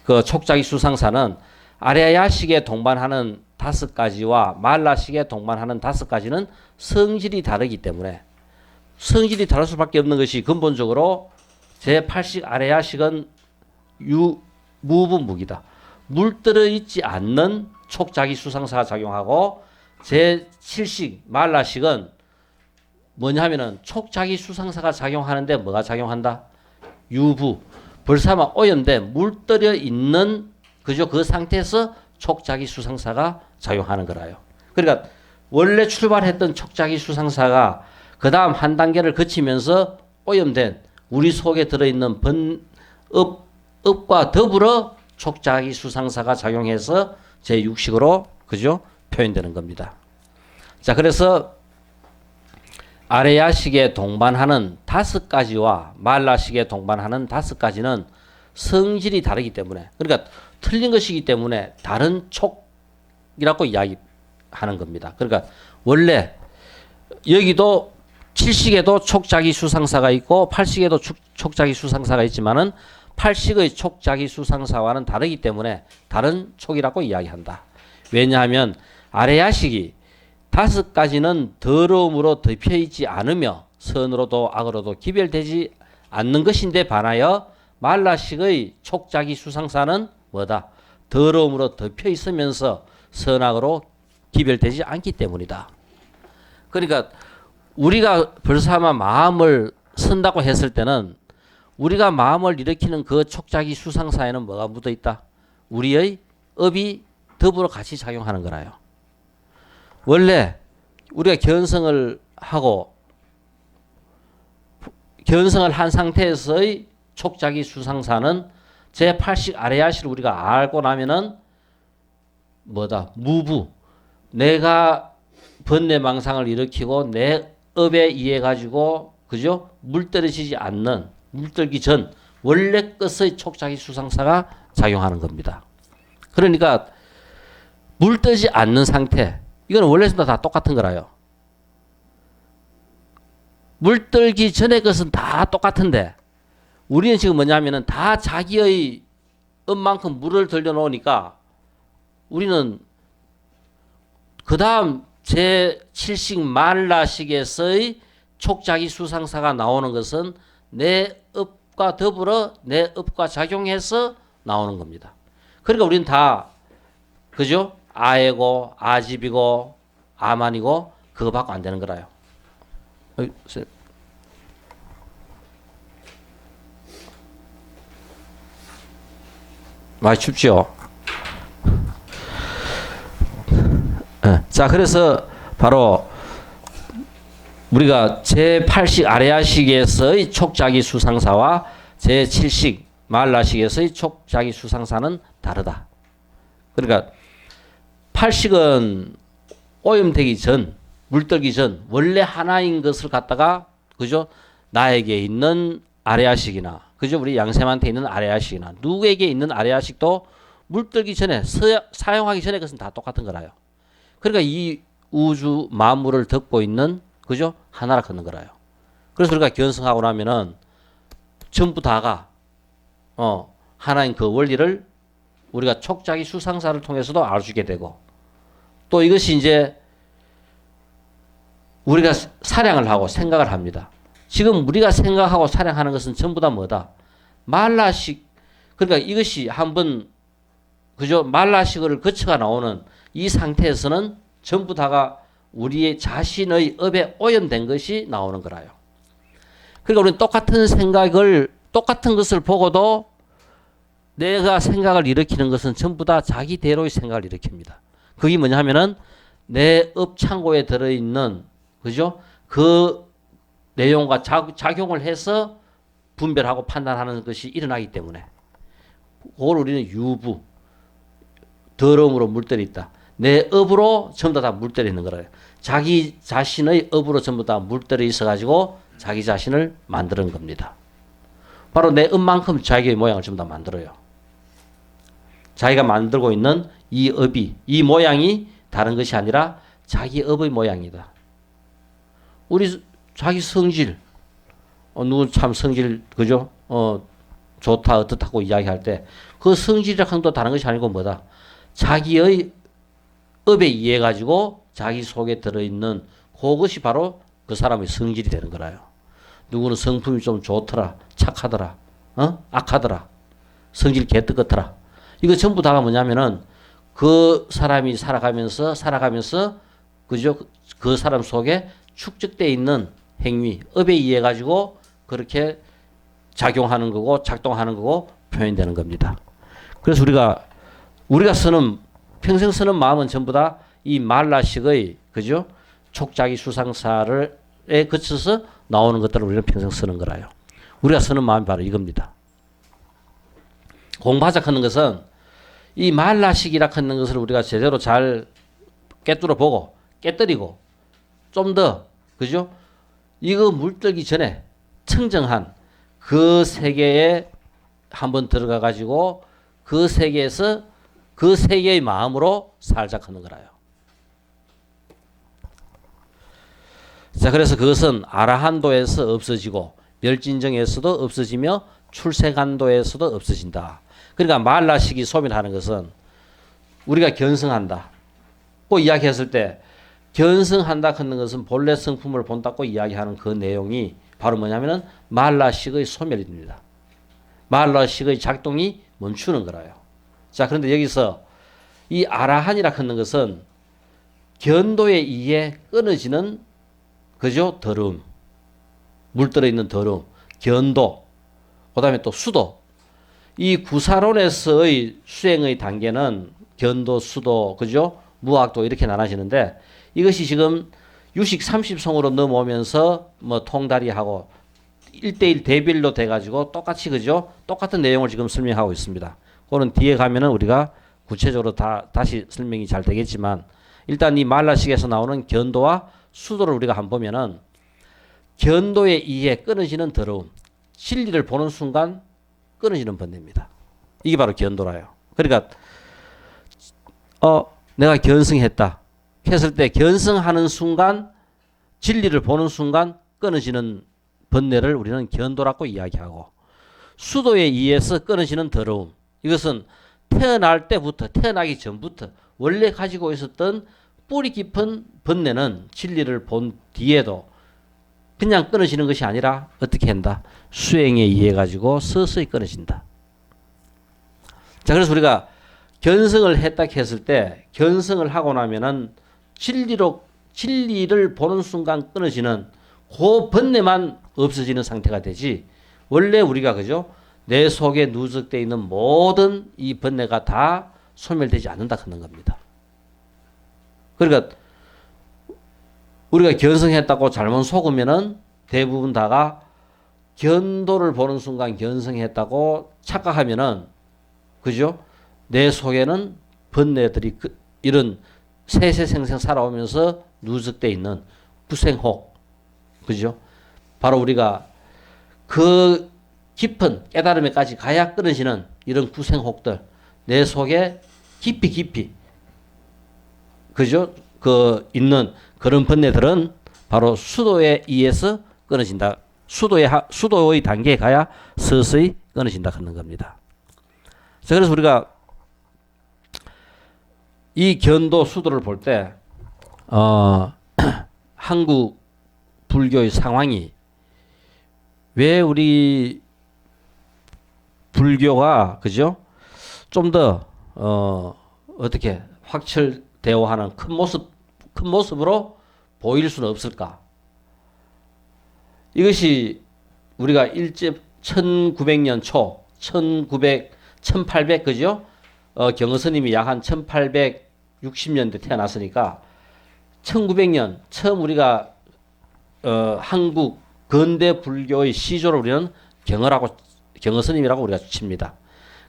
그 촉자기 수상사는 아레아식에 동반하는 5가지와 말라식에 동반하는 5가지는 성질이 다르기 때문에 성질이 다를 수밖에 없는 것이 근본적으로 제8식 아레아식은 무분무기다. 물들어 있지 않는 촉자기 수상사가 작용하고 제7식 말라식은 뭐냐 하면은 촉자기 수상사가 작용하는데 뭐가 작용한다? 유부. 벌사만 오염돼 물들어 있는 그죠? 그 상태에서 촉자기 수상사가 작용하는 거라요. 그러니까 원래 출발했던 촉자기 수상사가 그 다음 한 단계를 거치면서 오염된 우리 속에 들어있는 읍과 더불어 촉자기 수상사가 작용해서 제6식으로 그죠? 표현되는 겁니다. 자, 그래서 아레아식에 동반하는 5가지와 말라식에 동반하는 5가지는 성질이 다르기 때문에 그러니까 틀린 것이기 때문에 다른 촉이라고 이야기하는 겁니다. 그러니까 원래 여기도 7식에도 촉자기 수상사가 있고 8식에도 촉자기 수상사가 있지만은 8식의 촉자기 수상사와는 다르기 때문에 다른 촉이라고 이야기한다. 왜냐하면 아레아식이 5가지는 더러움으로 덮여 있지 않으며 선으로도 악으로도 기별되지 않는 것인데 반하여 말라식의 촉자기 수상사는 뭐다? 더러움으로 덮여 있으면서 선악으로 기별되지 않기 때문이다. 그러니까 우리가 벌사마 마음을 쓴다고 했을 때는 우리가 마음을 일으키는 그 촉자기 수상사에는 뭐가 묻어 있다? 우리의 업이 더불어 같이 작용하는 거라요. 원래 우리가 견성을 하고 견성을 한 상태에서의 촉자기 수상사는 제8식 아레아식을 우리가 알고 나면은 뭐다? 무부. 내가 번뇌망상을 일으키고 내 업에 의해 가지고 그죠? 물떨어지지 않는 물들기 전 원래 것의 촉자기 수상사가 작용하는 겁니다. 그러니까 물들지 않는 상태 이거는 원래부터 다 똑같은 거라요. 물들기 전의 것은 다 똑같은데 우리는 지금 뭐냐면은 다 자기의 업만큼 물을 들려놓으니까 우리는 그 다음 제7식 말라식에서의 촉자기 수상사가 나오는 것은 내 업과 더불어 내 업과 작용해서 나오는 겁니다. 그러니까 우리는 다 그죠? 아에고 아집이고 아만이고 그거밖에 안 되는 거라요. 많이 춥죠? 자, 그래서 바로 우리가 제8식 아레아식에서의 촉자기 수상사와 제7식 말라식에서의 촉자기 수상사는 다르다. 그러니까 8식은 오염되기 전, 물들기 전 원래 하나인 것을 갖다가 그죠? 나에게 있는 아레아식이나 그죠? 우리 양쌤한테 있는 아레아식이나 누구에게 있는 아레아식도 물들기 전에 사용하기 전에 것은 다 똑같은 거라요. 그러니까 이 우주 만물을 덮고 있는 그죠? 하나라 걷는 거라요. 그래서 우리가 견성하고 나면은 전부 다가 하나인 그 원리를 우리가 촉자기 수상사를 통해서도 알 수 있게 되고 또 이것이 이제 우리가 사량을 하고 생각을 합니다. 지금 우리가 생각하고 사량하는 것은 전부 다 뭐다? 말라식. 그러니까 이것이 한번 그죠? 말라식을 거쳐가 나오는 이 상태에서는 전부 다가 우리의 자신의 업에 오염된 것이 나오는 거라요. 그러니까 우리는 똑같은 생각을 똑같은 것을 보고도 내가 생각을 일으키는 것은 전부 다 자기대로의 생각을 일으킵니다. 그게 뭐냐 하면은 내 업 창고에 들어있는 그죠? 그 내용과 작용을 해서 분별하고 판단하는 것이 일어나기 때문에 그걸 우리는 유부 더러움으로 물들어 있다. 내 업으로 전부 다 물들어 있는 거라요. 자기 자신의 업으로 전부 다 물들어 있어가지고 자기 자신을 만드는 겁니다. 바로 내 업만큼 자기의 모양을 전부 다 만들어요. 자기가 만들고 있는 이 업이, 이 모양이 다른 것이 아니라 자기 업의 모양이다. 우리 자기 성질, 누구 참 성질, 그죠? 좋다, 어떻다고 이야기할 때, 그 성질이라는 것도 다른 것이 아니고 뭐다? 자기의 업에 의해 가지고 자기 속에 들어있는 그것이 바로 그 사람의 성질이 되는 거라요. 누구는 성품이 좀 좋더라, 착하더라, 악하더라, 성질 개뜨겁더라. 이거 전부 다가 뭐냐면은 그 사람이 살아가면서 그죠? 그 사람 속에 축적되어 있는 행위, 업에 의해 가지고 그렇게 작용하는 거고 작동하는 거고 표현되는 겁니다. 그래서 우리가 쓰는 평생 쓰는 마음은 전부 다 이 말라식의 그죠? 촉자기 수상사를에 거쳐서 나오는 것들을 우리는 평생 쓰는 거라요. 우리가 쓰는 마음이 바로 이겁니다. 공부하자 하는 것은 이 말라식이라 하는 것을 우리가 제대로 잘 깨뚫어 보고 깨뜨리고 좀 더 그죠? 이거 물들기 전에 청정한 그 세계에 한번 들어가 가지고 그 세계에서 그 세계의 마음으로 살자 하는 거라요. 자, 그래서 그것은 아라한도에서 없어지고 멸진정에서도 없어지며 출세간도에서도 없어진다. 그러니까 말라식이 소멸하는 것은 우리가 견성한다. 고 이야기했을 때 견성한다 하는 것은 본래 성품을 본다고 이야기하는 그 내용이 바로 뭐냐면은 말라식의 소멸입니다. 말라식의 작동이 멈추는 거라요. 자, 그런데 여기서 이 아라한이라 하는 것은 견도에 의해 끊어지는 그죠? 더러움. 물 들어있는 더러움. 견도. 그 다음에 또 수도. 이 구사론에서의 수행의 단계는 견도, 수도, 그죠? 무학도 이렇게 나눠지는데 이것이 지금 유식 30성으로 넘어오면서 뭐 통다리하고 1대1 대별로 돼가지고 똑같이 그죠? 똑같은 내용을 지금 설명하고 있습니다. 그거는 뒤에 가면은 우리가 구체적으로 다시 설명이 잘 되겠지만 일단 이 말라식에서 나오는 견도와 수도를 우리가 한번 보면은 견도에 의해 끊어지는 더러움, 진리를 보는 순간 끊어지는 번뇌입니다. 이게 바로 견도라요. 그러니까 내가 견성했다 했을 때 견성하는 순간 진리를 보는 순간 끊어지는 번뇌를 우리는 견도라고 이야기하고 수도에 의해서 끊어지는 더러움 이것은 태어날 때부터 태어나기 전부터 원래 가지고 있었던 뿌리 깊은 번뇌는 진리를 본 뒤에도 그냥 끊어지는 것이 아니라 어떻게 한다? 수행에 의해 가지고 서서히 끊어진다. 자, 그래서 우리가 견성을 했다 했을 때 견성을 하고 나면은 진리를 보는 순간 끊어지는 그 번뇌만 없어지는 상태가 되지 원래 우리가 그죠? 내 속에 누적되어 있는 모든 이 번뇌가 다 소멸되지 않는다 하는 겁니다. 그러니까 우리가 견성했다고 잘못 속으면은 대부분 다가 견도를 보는 순간 견성했다고 착각하면은 그죠? 내 속에는 번뇌들이 이런 세세생생 살아오면서 누적되어 있는 구생혹 그죠? 바로 우리가 그 깊은 깨달음에까지 가야 끊어지는 이런 구생혹들 내 속에 깊이 그죠? 있는 그런 번뇌들은 바로 수도에 의해서 끊어진다. 수도의 단계에 가야 서서히 끊어진다 하는 겁니다. 자, 그래서 우리가 이 견도 수도를 볼 때 한국 불교의 상황이 왜 우리 불교가 그죠? 좀 더 어떻게 확철대오하는 큰 모습으로 보일 수는 없을까? 이것이 우리가 1900년 초 1800 그죠? 경허스님이 약 한 1860년대 태어났으니까 1900년 처음 우리가 한국 근대 불교의 시조를 우리는 경허스님이라고 우리가 칩니다.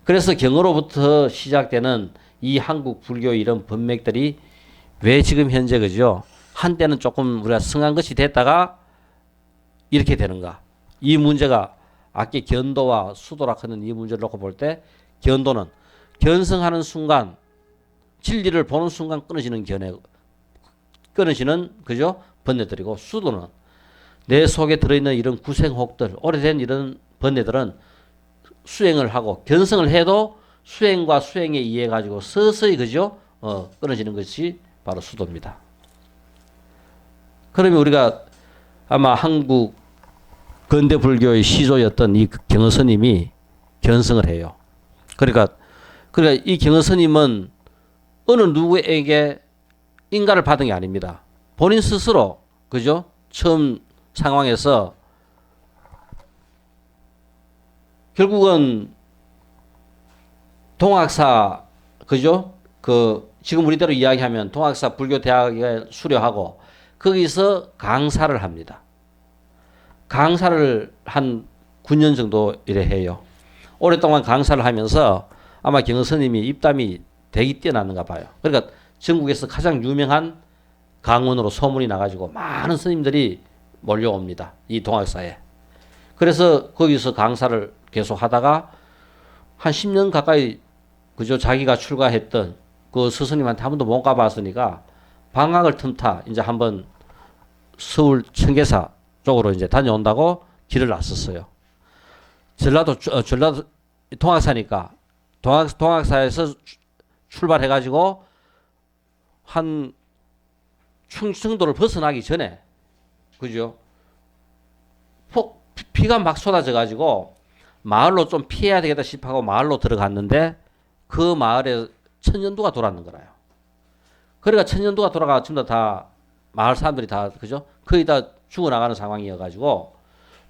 그래서 경허로부터 시작되는 이 한국 불교의 이런 번맥들이 왜 지금 현재 그죠? 한때는 조금 우리가 성한 것이 됐다가 이렇게 되는가? 이 문제가 아까 견도와 수도라 하는 이 문제를 놓고 볼 때 견도는 견성하는 순간 진리를 보는 순간 끊어지는 견해, 끊어지는 그죠? 번뇌들이고, 수도는 내 속에 들어있는 이런 구생혹들, 오래된 이런 번뇌들은 수행을 하고 견성을 해도 수행과 수행에 의해 가지고 서서히 그죠? 끊어지는 것이 바로 수도입니다. 그러면 우리가 아마 한국 근대 불교의 시조였던 이 경허 스님이 견성을 해요. 그러니까 이 경허 스님은 어느 누구에게 인가를 받은 게 아닙니다. 본인 스스로 그죠? 처음 상황에서 결국은 동학사 그죠? 그 지금 우리대로 이야기하면 동학사 불교 대학에 수료하고 거기서 강사를 합니다. 강사를 한 9년 정도 이래 해요. 오랫동안 강사를 하면서 아마 경허 스님이 입담이 되게 뛰어났는가 봐요. 그러니까 전국에서 가장 유명한 강원으로 소문이 나가지고 많은 스님들이 몰려옵니다. 이 동학사에. 그래서 거기서 강사를 계속 하다가 한 10년 가까이 그저 자기가 출가했던 그 스승님한테 한 번도 못 가봤으니까 방학을 틈타 이제 한번 서울 청계사 쪽으로 이제 다녀온다고 길을 났었어요. 전라도 동학사니까 동학사에서 출발해가지고 한 충청도를 벗어나기 전에 그죠? 비가 막 쏟아져가지고 마을로 좀 피해야 되겠다 싶어하고 마을로 들어갔는데 그 마을에 천연두가 돌았는 거라요. 그러니까 천연두가 돌아가 전부 다 마을 사람들이 다 그죠? 거의 다 죽어나가는 상황이어가지고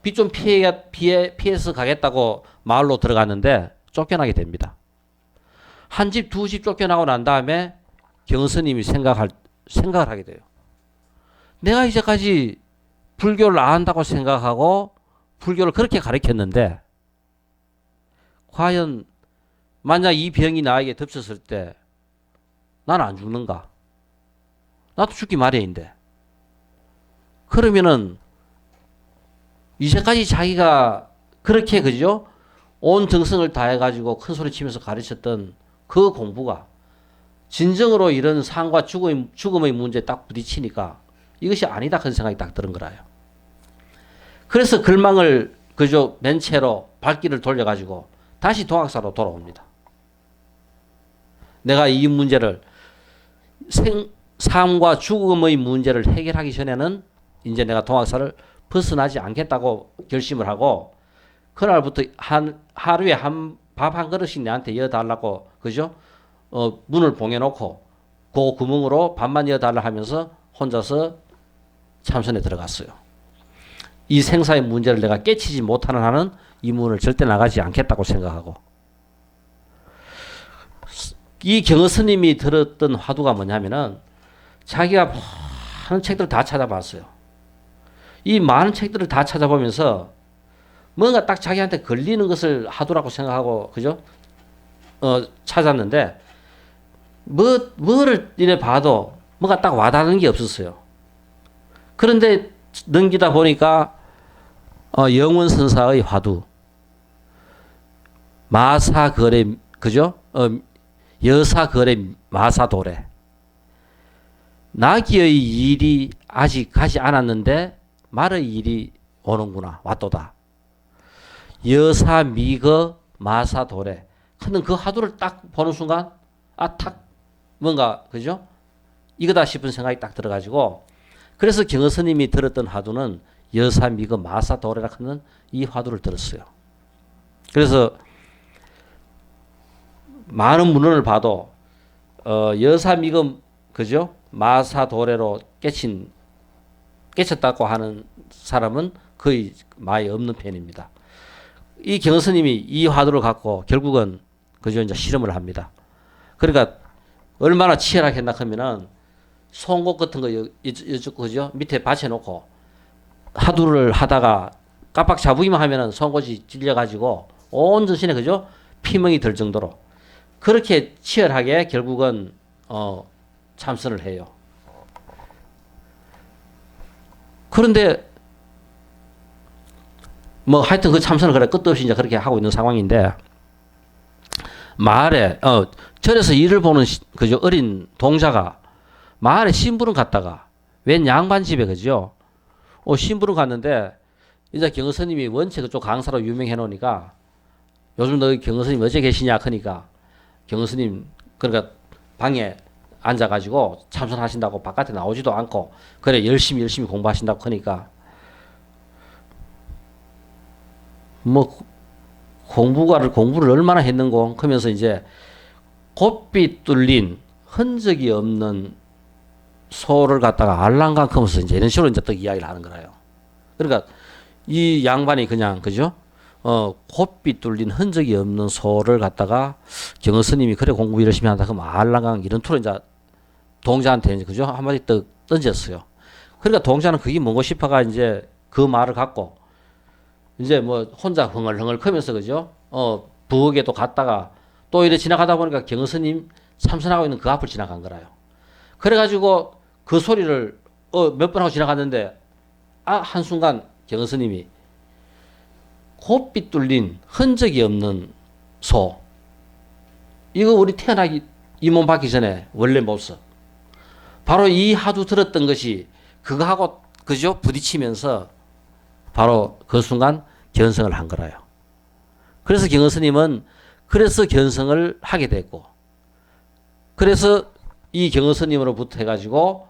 비 좀 피해서 가겠다고 마을로 들어갔는데 쫓겨나게 됩니다. 한 집, 두 집 쫓겨나고 난 다음에 경허 스님이 생각을 하게 돼요. 내가 이제까지 불교를 안 한다고 생각하고 불교를 그렇게 가르쳤는데 과연 만약 이 병이 나에게 덮쳤을 때 난 안 죽는가? 나도 죽기 마련인데. 그러면은 이제까지 자기가 그렇게 그죠? 온 정성을 다해가지고 큰 소리 치면서 가르쳤던 그 공부가 진정으로 이런 삶과 죽음의 문제에 딱 부딪히니까 이것이 아니다 그런 생각이 딱 드는 거라요. 그래서 글망을 그저 맨 채로 발길을 돌려가지고 다시 동학사로 돌아옵니다. 내가 이 문제를 삶과 죽음의 문제를 해결하기 전에는 이제 내가 동학사를 벗어나지 않겠다고 결심을 하고 그날부터 하루에 밥 한 그릇씩 내한테 이어달라고 그죠? 문을 봉해놓고 그 구멍으로 밥만 이어달라 하면서 혼자서 참선에 들어갔어요. 이 생사의 문제를 내가 깨치지 못하는 한은 이 문을 절대 나가지 않겠다고 생각하고 이 경허 스님이 들었던 화두가 뭐냐면은 자기가 많은 책들을 다 찾아봤어요. 이 많은 책들을 다 찾아보면서 뭔가 딱 자기한테 걸리는 것을 하두라고 생각하고 그죠? 찾았는데 뭐를 이래 봐도 뭔가 딱 와닿는 게 없었어요. 그런데 넘기다 보니까 영원선사의 화두 마사거래 그죠? 여사거래 마사도래 나기의 일이 아직 가지 않았는데 말의 일이 오는구나 왔도다. 여사미거 마사도래 근데 그 화두를 딱 보는 순간 탁 뭔가 그죠? 이거다 싶은 생각이 딱 들어가지고 그래서 경허 스님이 들었던 화두는 여사미거 마사도래라 하는 이 화두를 들었어요. 그래서 많은 문헌을 봐도 여사미거 그죠? 마사도래로 깨쳤다고 하는 사람은 거의 많이 없는 편입니다. 이 경허 스님이 이 화두를 갖고 결국은 그죠? 이제 실험을 합니다. 그러니까 얼마나 치열하게 했나 하면은 송곳 같은 거 이쪽 그죠? 밑에 받쳐놓고 화두를 하다가 깜빡 잡으기만 하면은 송곳이 찔려가지고 온 전신에 그죠? 피멍이 들 정도로 그렇게 치열하게 결국은 참선을 해요. 그런데 뭐 하여튼 그 참선을 그래 끝도 없이 이제 그렇게 하고 있는 상황인데 마을에 절에서 일을 보는 그죠 어린 동자가 마을에 심부름 갔다가 웬 양반 집에 그죠 심부름 갔는데 이제 경허 스님이 원체 그쪽 강사로 유명해 놓으니까 요즘 너 경허 스님 어제 계시냐 하니까 경허 스님 그러니까 방에 앉아가지고 참선하신다고 바깥에 나오지도 않고 그래 열심히 공부하신다고 하니까 뭐 공부를 얼마나 했는고 그러면서 이제 곱비 뚫린 흔적이 없는 소를 갖다가 알랑강하면서 이제 이런 식으로 이제 또 이야기를 하는 거예요. 그러니까 이 양반이 그냥 그죠? 곱비 뚫린 흔적이 없는 소를 갖다가 경허 스님이 그래 공부 열심히 한다 그러면 알랑강 이런 투로 이제 동자한테 이제 그죠? 한마디 또 던졌어요. 그러니까 동자는 그게 뭔고 싶어가 이제 그 말을 갖고 이제 뭐 혼자 흥얼흥얼 크면서 그죠? 부엌에도 갔다가 또 이래 지나가다 보니까 경허 스님 참선하고 있는 그 앞을 지나간 거라요. 그래가지고 그 소리를 몇 번 하고 지나갔는데 한순간 경허 스님이 곱비 뚫린 흔적이 없는 소 이거 우리 태어나기 이 몸 받기 전에 원래 모습 바로 이 하도 들었던 것이 그거하고 그죠 부딪히면서 바로 그 순간 견성을 한 거라요. 그래서 경허 스님은 그래서 견성을 하게 됐고 그래서 이 경허 스님으로부터 해가지고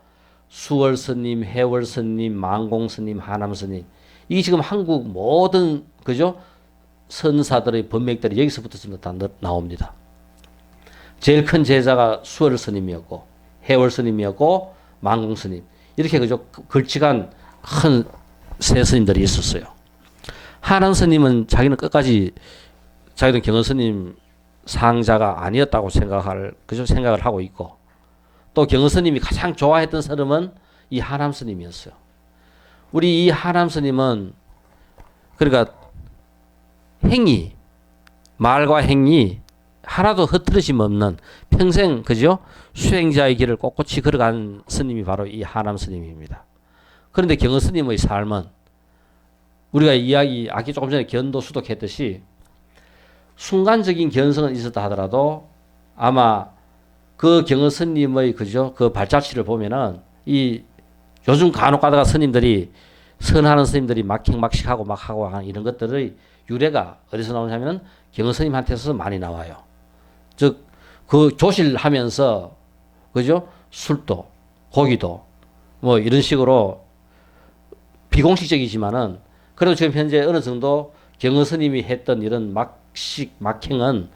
수월 스님, 해월 스님, 망공 스님, 하남 스님 이게 지금 한국 모든 그죠 선사들의 법맥들이 여기서부터 다 나옵니다. 제일 큰 제자가 수월 스님이었고 해월 스님이었고 망공 스님 이렇게 그죠 걸치간 큰 세 스님들이 있었어요. 하남 스님은 자기는 끝까지 자기는 경허 스님 상자가 아니었다고 생각을 하고 있고 또 경허 스님이 가장 좋아했던 스님은 이 하남 스님이었어요. 우리 이 하남 스님은 그러니까 행위 말과 행위 하나도 흐트러짐 없는 평생 그죠 수행자의 길을 꼿꼿이 걸어간 스님이 바로 이 하남 스님입니다. 그런데 경허 스님의 삶은 우리가 아까 조금 전에 견도 수독했듯이 순간적인 견성은 있었다 하더라도 아마 그 경허 스님의 그죠 그 발자취를 보면은 이 요즘 간혹 가다가 스님들이 선하는 스님들이 막행막식하고 막 하고 하는 이런 것들의 유래가 어디서 나오냐면은 경허 스님한테서 많이 나와요. 즉 그 조실하면서 그죠 술도 고기도 뭐 이런 식으로 비공식적이지만은 그래도 지금 현재 어느 정도 경허 스님이 했던 이런 막행은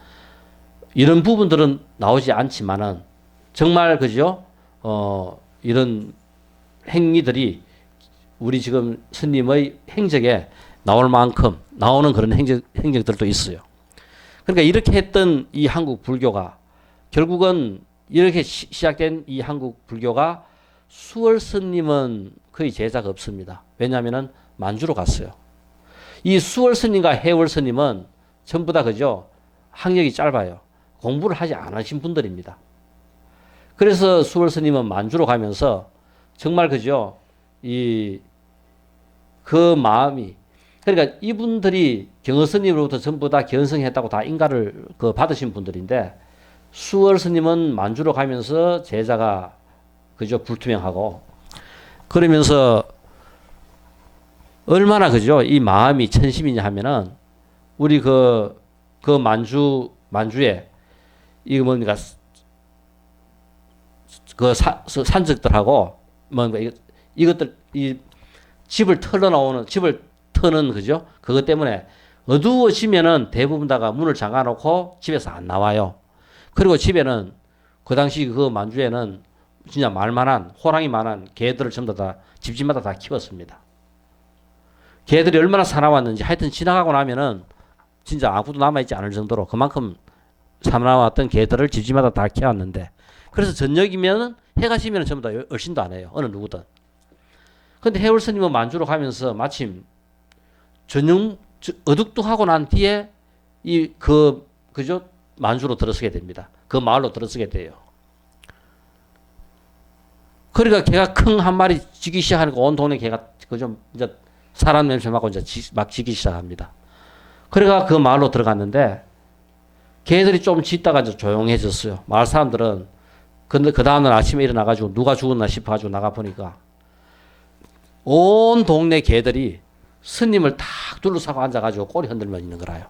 이런 부분들은 나오지 않지만은 정말 그죠 이런 행위들이 우리 지금 스님의 행적에 나올 만큼 나오는 그런 행적들도 있어요. 그러니까 이렇게 했던 이 한국 불교가 결국은 이렇게 시작된 이 한국 불교가 수월 스님은 거의 제자가 없습니다. 왜냐하면은 만주로 갔어요. 이 수월 스님과 해월 스님은 전부 다 그죠 학력이 짧아요. 공부를 하지 않으신 분들입니다. 그래서 수월 스님은 만주로 가면서 정말 그죠 그 마음이 그러니까 이분들이 경허 스님으로부터 전부 다 견성했다고 다 인가를 받으신 분들인데 수월 스님은 만주로 가면서 제자가 그죠 불투명하고 그러면서 얼마나 그죠 이 마음이 천심이냐 하면은 우리 그 만주에 이거 뭡니까 그 산적들하고 뭔가 이것들 이 집을 터는 그죠 그것 때문에 어두워지면은 대부분 다가 문을 잠가놓고 집에서 안 나와요. 그리고 집에는 그 당시 그 만주에는 진짜 말만한 호랑이 만한 개들을 전부 다 집집마다 다 키웠습니다. 개들이 얼마나 사나웠는지 하여튼 지나가고 나면은 진짜 아무도 남아있지 않을 정도로 그만큼 사나웠던 개들을 집집마다 다 키웠는데 그래서 저녁이면은 해가 지면은 전부 다 얼씬도 안 해요. 어느 누구든. 근데 해월 스님은 만주로 가면서 마침 저녁 어둑둑하고 난 뒤에 그죠 만주로 들어서게 됩니다. 그 마을로 들어서게 돼요. 그러니까 개가 큰 한 마리 짖기 시작하니까 온 동네 개가 그좀 이제 사람 냄새 맡고 이제 막 짖기 시작합니다. 그러니까 그 마을로 들어갔는데 개들이 좀 짖다가 이제 조용해졌어요. 마을 사람들은 근데 그 다음날 아침에 일어나가지고 누가 죽었나 싶어가지고 나가 보니까 온 동네 개들이 스님을 탁 둘러싸고 앉아가지고 꼬리 흔들며 있는 거라요.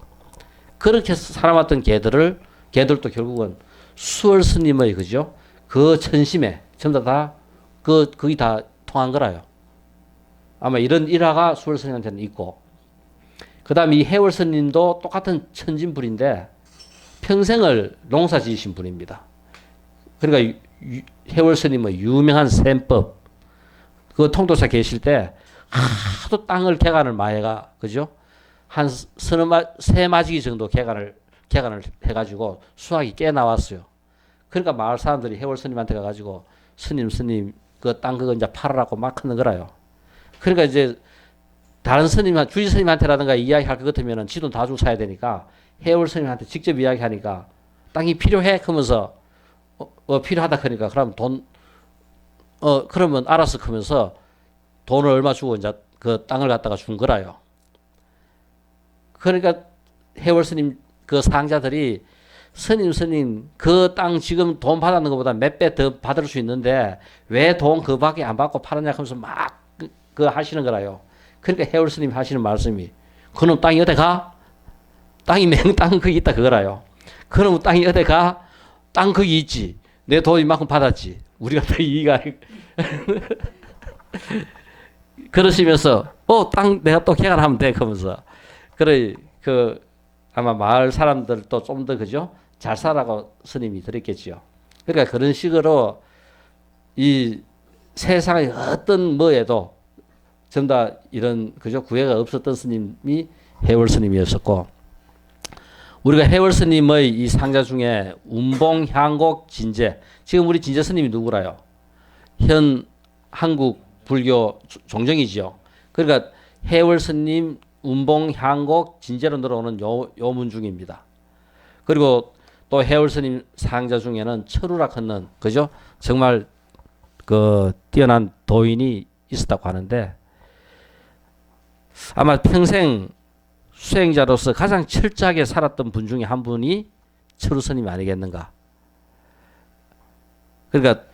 그렇게 살아왔던 개들도 결국은 수월 스님의 그죠? 그 천심에 전부 다 거기 다 통한 거라요. 아마 이런 일화가 수월 스님한테는 있고, 그 다음에 이 해월 스님도 똑같은 천진불인데 평생을 농사 지으신 분입니다. 그러니까 해월 스님의 유명한 셈법, 그 통도사 계실 때 하도 땅을 개간을 마해가 그죠? 한 세 마지기 정도 개간을 해가지고 수확이 꽤 나왔어요. 그러니까 마을 사람들이 해월 스님한테 가가지고 스님 그 땅 그거 이제 팔으라고 막 하는 거라요. 그러니까 이제 다른 주지 스님한테라든가 이야기할 것 같으면은 지 돈 다 주고 사야 되니까 해월 스님한테 직접 이야기하니까 땅이 필요해? 그러면서 필요하다 그러니까 그러면 그러면 알았어 그러면서 돈을 얼마 주고 이제 그 땅을 갖다가 준 거라요. 그러니까 해월 스님 그 상자들이 스님 그 땅 지금 돈 받았는 것보다 몇 배 더 받을 수 있는데 왜 돈 그밖에 안 받고 팔았냐 하면서 막 그 하시는 거라요. 그러니까 해월 스님 하시는 말씀이 그놈 땅이 어디 가? 땅이 맹땅 거기 있다 그거라요. 그놈 땅이 어디 가? 땅 거기 있지. 내 돈 이만큼 받았지. 우리가 더 이익아. 그러시면서 땅 내가 또 개간하면 돼 그러면서 그래 아마 마을 사람들도 좀 더 그죠 잘 살라고 스님이 드렸겠지요. 그러니까 그런 식으로 이 세상의 어떤 뭐에도 전부 다 이런 그죠 구애가 없었던 스님이 해월 스님이었었고, 우리가 해월 스님의 이 상자 중에 운봉, 향곡, 진제, 지금 우리 진제 스님이 누구라요? 현 한국 불교 종정이지요. 그러니까 해월 스님, 운봉, 향곡, 진제로 들어오는 요 문중입니다. 그리고 또 해월 스님 상자 중에는 철우라 하는 그죠? 정말 그 뛰어난 도인이 있었다고 하는데 아마 평생 수행자로서 가장 철저하게 살았던 분 중에 한 분이 철우 스님이 아니겠는가. 그러니까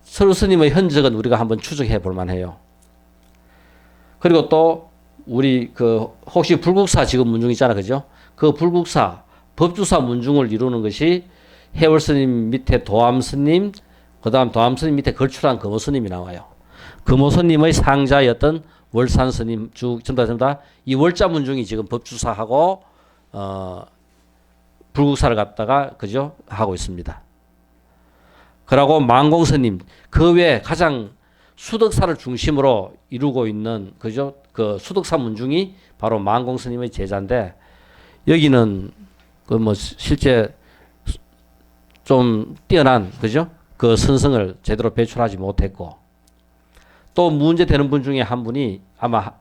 철우 스님의 흔적은 우리가 한번 추적해 볼 만해요. 그리고 또 우리 혹시 불국사 지금 문중 있잖아, 그죠? 그 불국사 법주사 문중을 이루는 것이 해월 스님 밑에 도암 스님, 그다음 도암 스님 밑에 걸출한 금호 스님이 나와요. 금호 스님의 상자였던 월산 스님 전부 다 이 월자 문중이 지금 법주사하고 불국사를 갖다가 그죠 하고 있습니다. 그러고 만공 스님 그 외에 가장 수덕사를 중심으로 이루고 있는 그죠 그 수덕사 문중이 바로 만공 스님의 제자인데, 여기는 그 뭐 실제 좀 뛰어난 그죠 그 선성을 제대로 배출하지 못했고, 또 문제되는 분 중에 한 분이 아마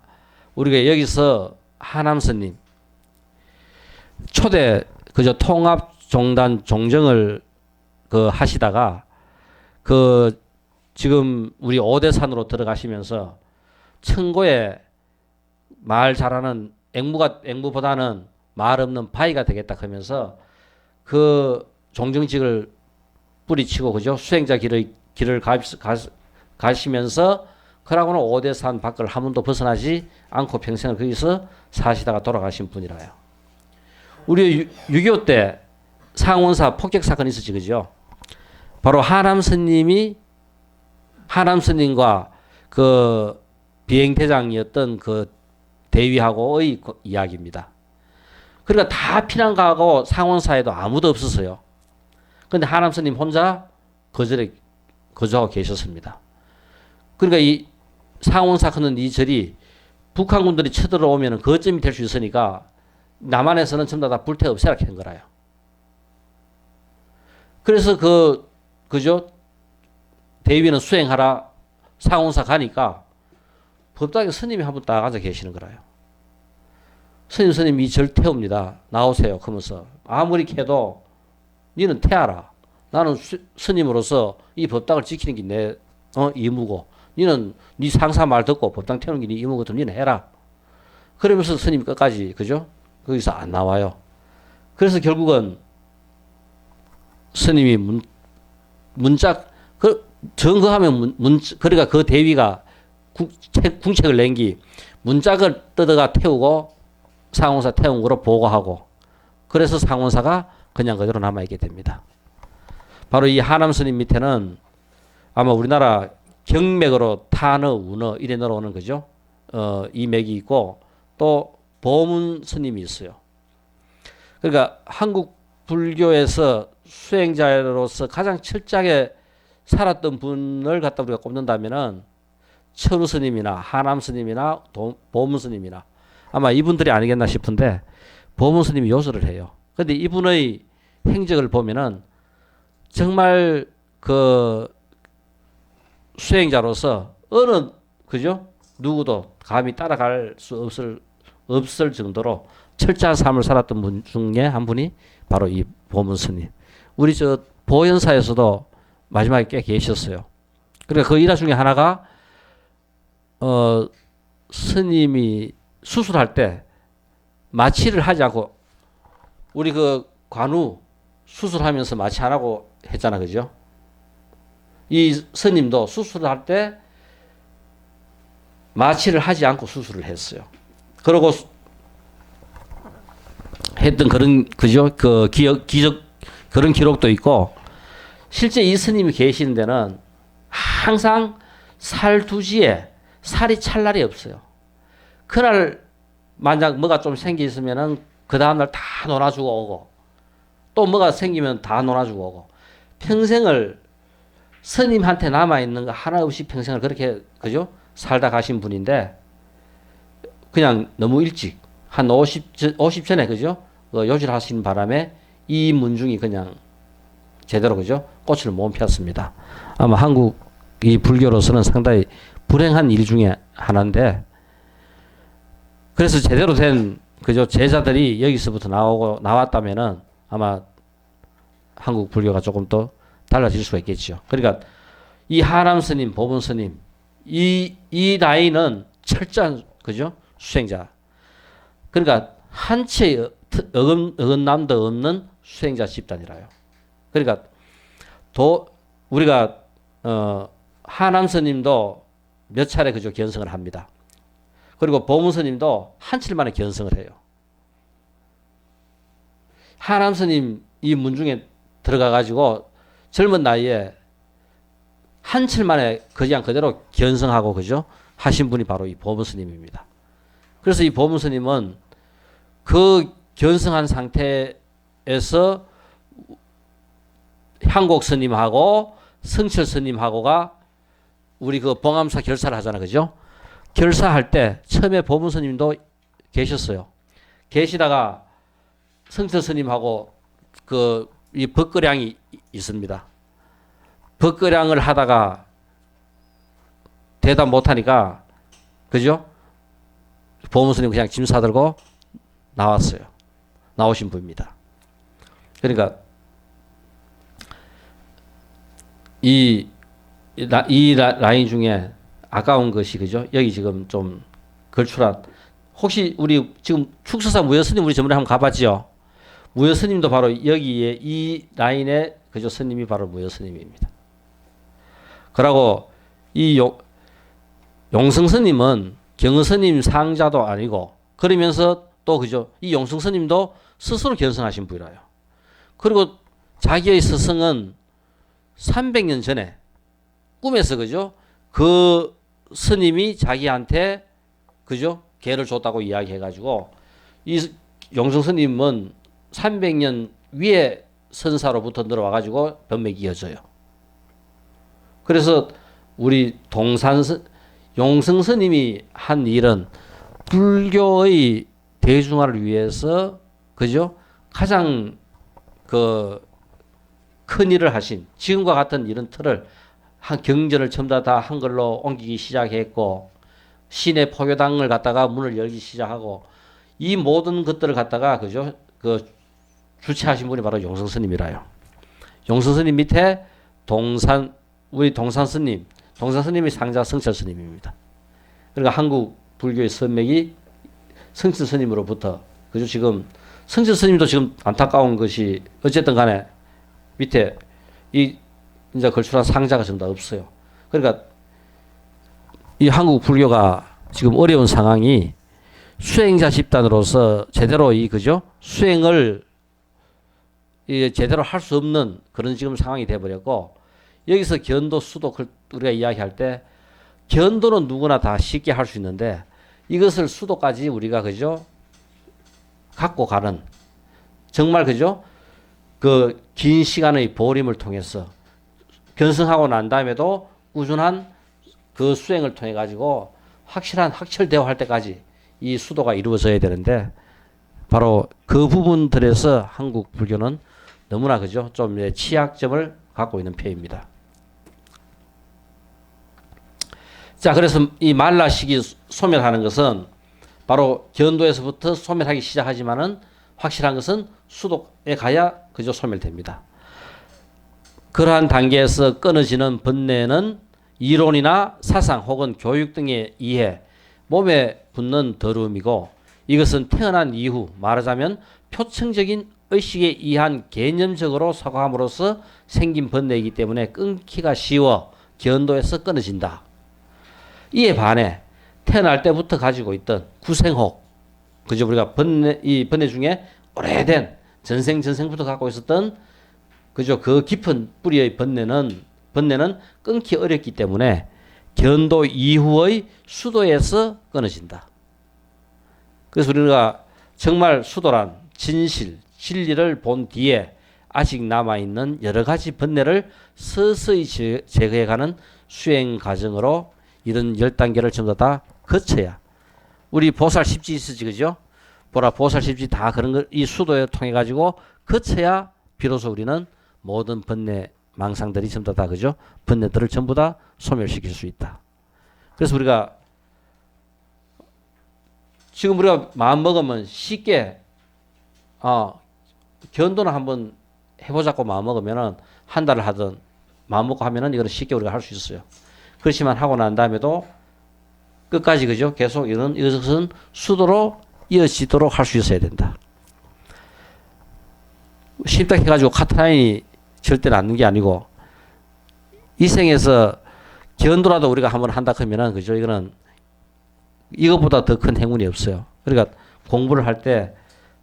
우리가 여기서 하남 스님 초대 그저 통합종단 종정을 하시다가 지금 우리 오대산으로 들어가시면서 청고에 말 잘하는 앵무보다는 말 없는 바위가 되겠다 하면서 그 종정직을 뿌리치고 그죠 수행자 길을 가시면서 그러고는 오대산 밖을 한 번도 벗어나지 않고 평생을 거기서 사시다가 돌아가신 분이라요. 우리 6.25 때 상원사 폭격 사건이 있었지 그죠? 바로 하남 스님과 그 비행대장이었던 그 대위하고의 이야기입니다. 그러니까 다 피난 가고 상원사에도 아무도 없었어요. 그런데 하남 스님 혼자 거주하고 계셨습니다. 그러니까 이 상원사 하는 이 절이 북한군들이 쳐들어오면 거점이 될 수 있으니까 남한에서는 전부 다 불태 없애라 한 거라요. 그래서 그죠? 대위는 수행하라 상원사 가니까 법당에 스님이 한 분 딱 앉아 계시는 거라요. 스님 이 절 태웁니다. 나오세요. 그러면서 아무리 캐도 니는 태하라. 나는 스님으로서 이 법당을 지키는 게 내 임무고, 니는 네 상사 말 듣고 법당 태우는 게 네 임무거든. 니는 해라. 그러면서 스님 끝까지 그죠? 거기서 안 나와요. 그래서 결국은 스님이 문짝 증거하면 그러니까 그 대위가 궁책을 낸기 문짝을 뜯어가 태우고 상원사 태운 거로 보고하고 그래서 상원사가 그냥 그대로 남아있게 됩니다. 바로 이 하남 스님 밑에는 아마 우리나라 경맥으로 탄어, 운어 이래 내려오는 거죠. 이 맥이 있고 또 보문 스님이 있어요. 그러니까 한국 불교에서 수행자로서 가장 철저하게 살았던 분을 갖다 우리가 꼽는다면은 철우 스님이나 하남 스님이나 보문 스님이나 아마 이분들이 아니겠나 싶은데 보문 스님이 요술을 해요. 근데 이분의 행적을 보면은 정말 그 수행자로서 어느 그죠? 누구도 감히 따라갈 수 없을 정도로 철저한 삶을 살았던 분 중에 한 분이 바로 이 보문 스님. 우리 저 보현사에서도 마지막에 꽤 계셨어요. 그러니까 그 일화 중에 하나가 스님이 수술할 때 마취를 하지 않고 우리 그 관우 수술하면서 마취 안 하고 했잖아, 그죠? 이 스님도 수술할 때 마취를 하지 않고 수술을 했어요. 그러고 했던 그런 그죠? 그 기적 그런 기록도 있고 실제 이 스님이 계시는 데는 항상 살두지에 살이 찰 날이 없어요. 그날 만약 뭐가 좀 생기 있으면은 그 다음날 다 놀아주고 오고 또 뭐가 생기면 다 놀아주고 오고 평생을 스님한테 남아있는 거 하나 없이 평생을 그렇게 그죠? 살다 가신 분인데 그냥 너무 일찍 한 50 전에 그죠? 요절하신 바람에 이 문중이 그냥 제대로 그죠? 꽃을 못 폈습니다. 아마 한국 이 불교로서는 상당히 불행한 일 중에 하나인데 그래서 제대로 된 그죠? 제자들이 여기서부터 나왔다면은 아마 한국 불교가 조금 더 달라질 수가 있겠죠. 그러니까 이 하남 스님, 보본 스님 이 라인은 철저한 그죠? 수행자. 그러니까 한 채 어긋남도 없는 수행자 집단이라요. 그러니까 우리가 하남 스님도 몇 차례 그죠? 견성을 합니다. 그리고 보문 스님도 한칠 만에 견성을 해요. 하남 스님 이 문중에 들어가 가지고 젊은 나이에 한칠 만에 그냥 그대로 견성하고 그죠? 하신 분이 바로 이 보문 스님입니다. 그래서 이 보문 스님은 그 견성한 상태에서 향곡 스님하고 성철 스님하고가 우리 그 봉암사 결사를 하잖아, 그죠? 결사할 때 처음에 보문 스님도 계셨어요. 계시다가 성철 스님하고 그 이 법거량이 있습니다. 법거량을 하다가 대답 못하니까 그죠? 보문 스님 그냥 짐 싸들고 나왔어요. 나오신 분입니다. 그러니까 이 라인 중에 아까운 것이 그죠? 여기 지금 좀 걸출한 혹시 우리 지금 축서사 무여스님 우리 전번에 한번 가봤지요? 무여스님도 바로 여기에 이 라인에 그죠? 스님이 바로 무여스님입니다. 그러고 이 용성스님은 경의스님 상자도 아니고 그러면서 또 그죠? 이 용성스님도 스스로 견성하신 분이라요. 그리고 자기의 스승은 300년 전에 꿈에서 그죠? 그 스님이 자기한테 그죠? 개를 줬다고 이야기해가지고 이 용성스님은 300년 위에 선사로부터 들어와가지고 변맥이 이어져요. 그래서 우리 용성 스님이 한 일은 불교의 대중화를 위해서 그죠? 가장 그 큰 일을 하신 지금과 같은 이런 틀을 한 경전을 전부 다 한글로 옮기기 시작했고 신의 포교당을 갖다가 문을 열기 시작하고 이 모든 것들을 갖다가 그죠? 그 주체하신 분이 바로 용성 스님이라요. 용성 스님 밑에 우리 동산 스님이 상자 성철 스님입니다. 그러니까 한국 불교의 선맥이 성철 스님으로부터 그죠? 지금 성진 스님도 지금 안타까운 것이 어쨌든 간에 밑에 이 이제 걸출한 상자가 전부 다 없어요. 그러니까 이 한국 불교가 지금 어려운 상황이 수행자 집단으로서 제대로 이 그죠? 수행을 이 제대로 할 수 없는 그런 지금 상황이 돼 버렸고 여기서 견도 수도 우리가 이야기할 때 견도는 누구나 다 쉽게 할 수 있는데 이것을 수도까지 우리가 그죠? 갖고 가는 정말 그죠? 그 긴 시간의 보림을 통해서 견성하고 난 다음에도 꾸준한 그 수행을 통해 가지고 확실한 확철대오할 때까지 이 수도가 이루어져야 되는데 바로 그 부분들에서 한국 불교는 너무나 그죠? 좀 취약점을 갖고 있는 편입니다. 자, 그래서 이 말라시기 소멸하는 것은 바로 견도에서부터 소멸하기 시작하지만은 확실한 것은 수도에 가야 그저 소멸됩니다. 그러한 단계에서 끊어지는 번뇌는 이론이나 사상 혹은 교육 등에 의해 몸에 붙는 더러움이고 이것은 태어난 이후 말하자면 표층적인 의식에 의한 개념적으로 사고함으로써 생긴 번뇌이기 때문에 끊기가 쉬워 견도에서 끊어진다. 이에 반해 태어날 때부터 가지고 있던 구생혹, 그죠? 우리가 이 번뇌 중에 오래된 전생부터 갖고 있었던 그죠? 그 깊은 뿌리의 번뇌는 끊기 어렵기 때문에 견도 이후의 수도에서 끊어진다. 그래서 우리가 정말 수도란 진리를 본 뒤에 아직 남아있는 여러 가지 번뇌를 서서히 제거해가는 수행 과정으로 이런 10단계를 전부 다 거쳐야 우리 보살 십지 있으지 그죠? 보라 보살 십지 다 그런 걸 이 수도에 통해 가지고 거쳐야 비로소 우리는 모든 번뇌 망상들이 전부 다 그죠? 번뇌들을 전부 다 소멸시킬 수 있다. 그래서 우리가 지금 우리가 마음 먹으면 쉽게 견도는 한번 해보자고 마음 먹으면은 한 달을 하든 마음 먹고 하면은 이거는 쉽게 우리가 할 수 있어요. 그렇지만 하고 난 다음에도 끝까지 그죠? 계속 이것은 수도로 이어지도록 할 수 있어야 된다. 쉽다 해가지고 카타인이 절대 낫는 게 아니고 이 생에서 견도라도 우리가 한번 한다 하면은 그죠? 이거는 이것보다 더 큰 행운이 없어요. 그러니까 공부를 할 때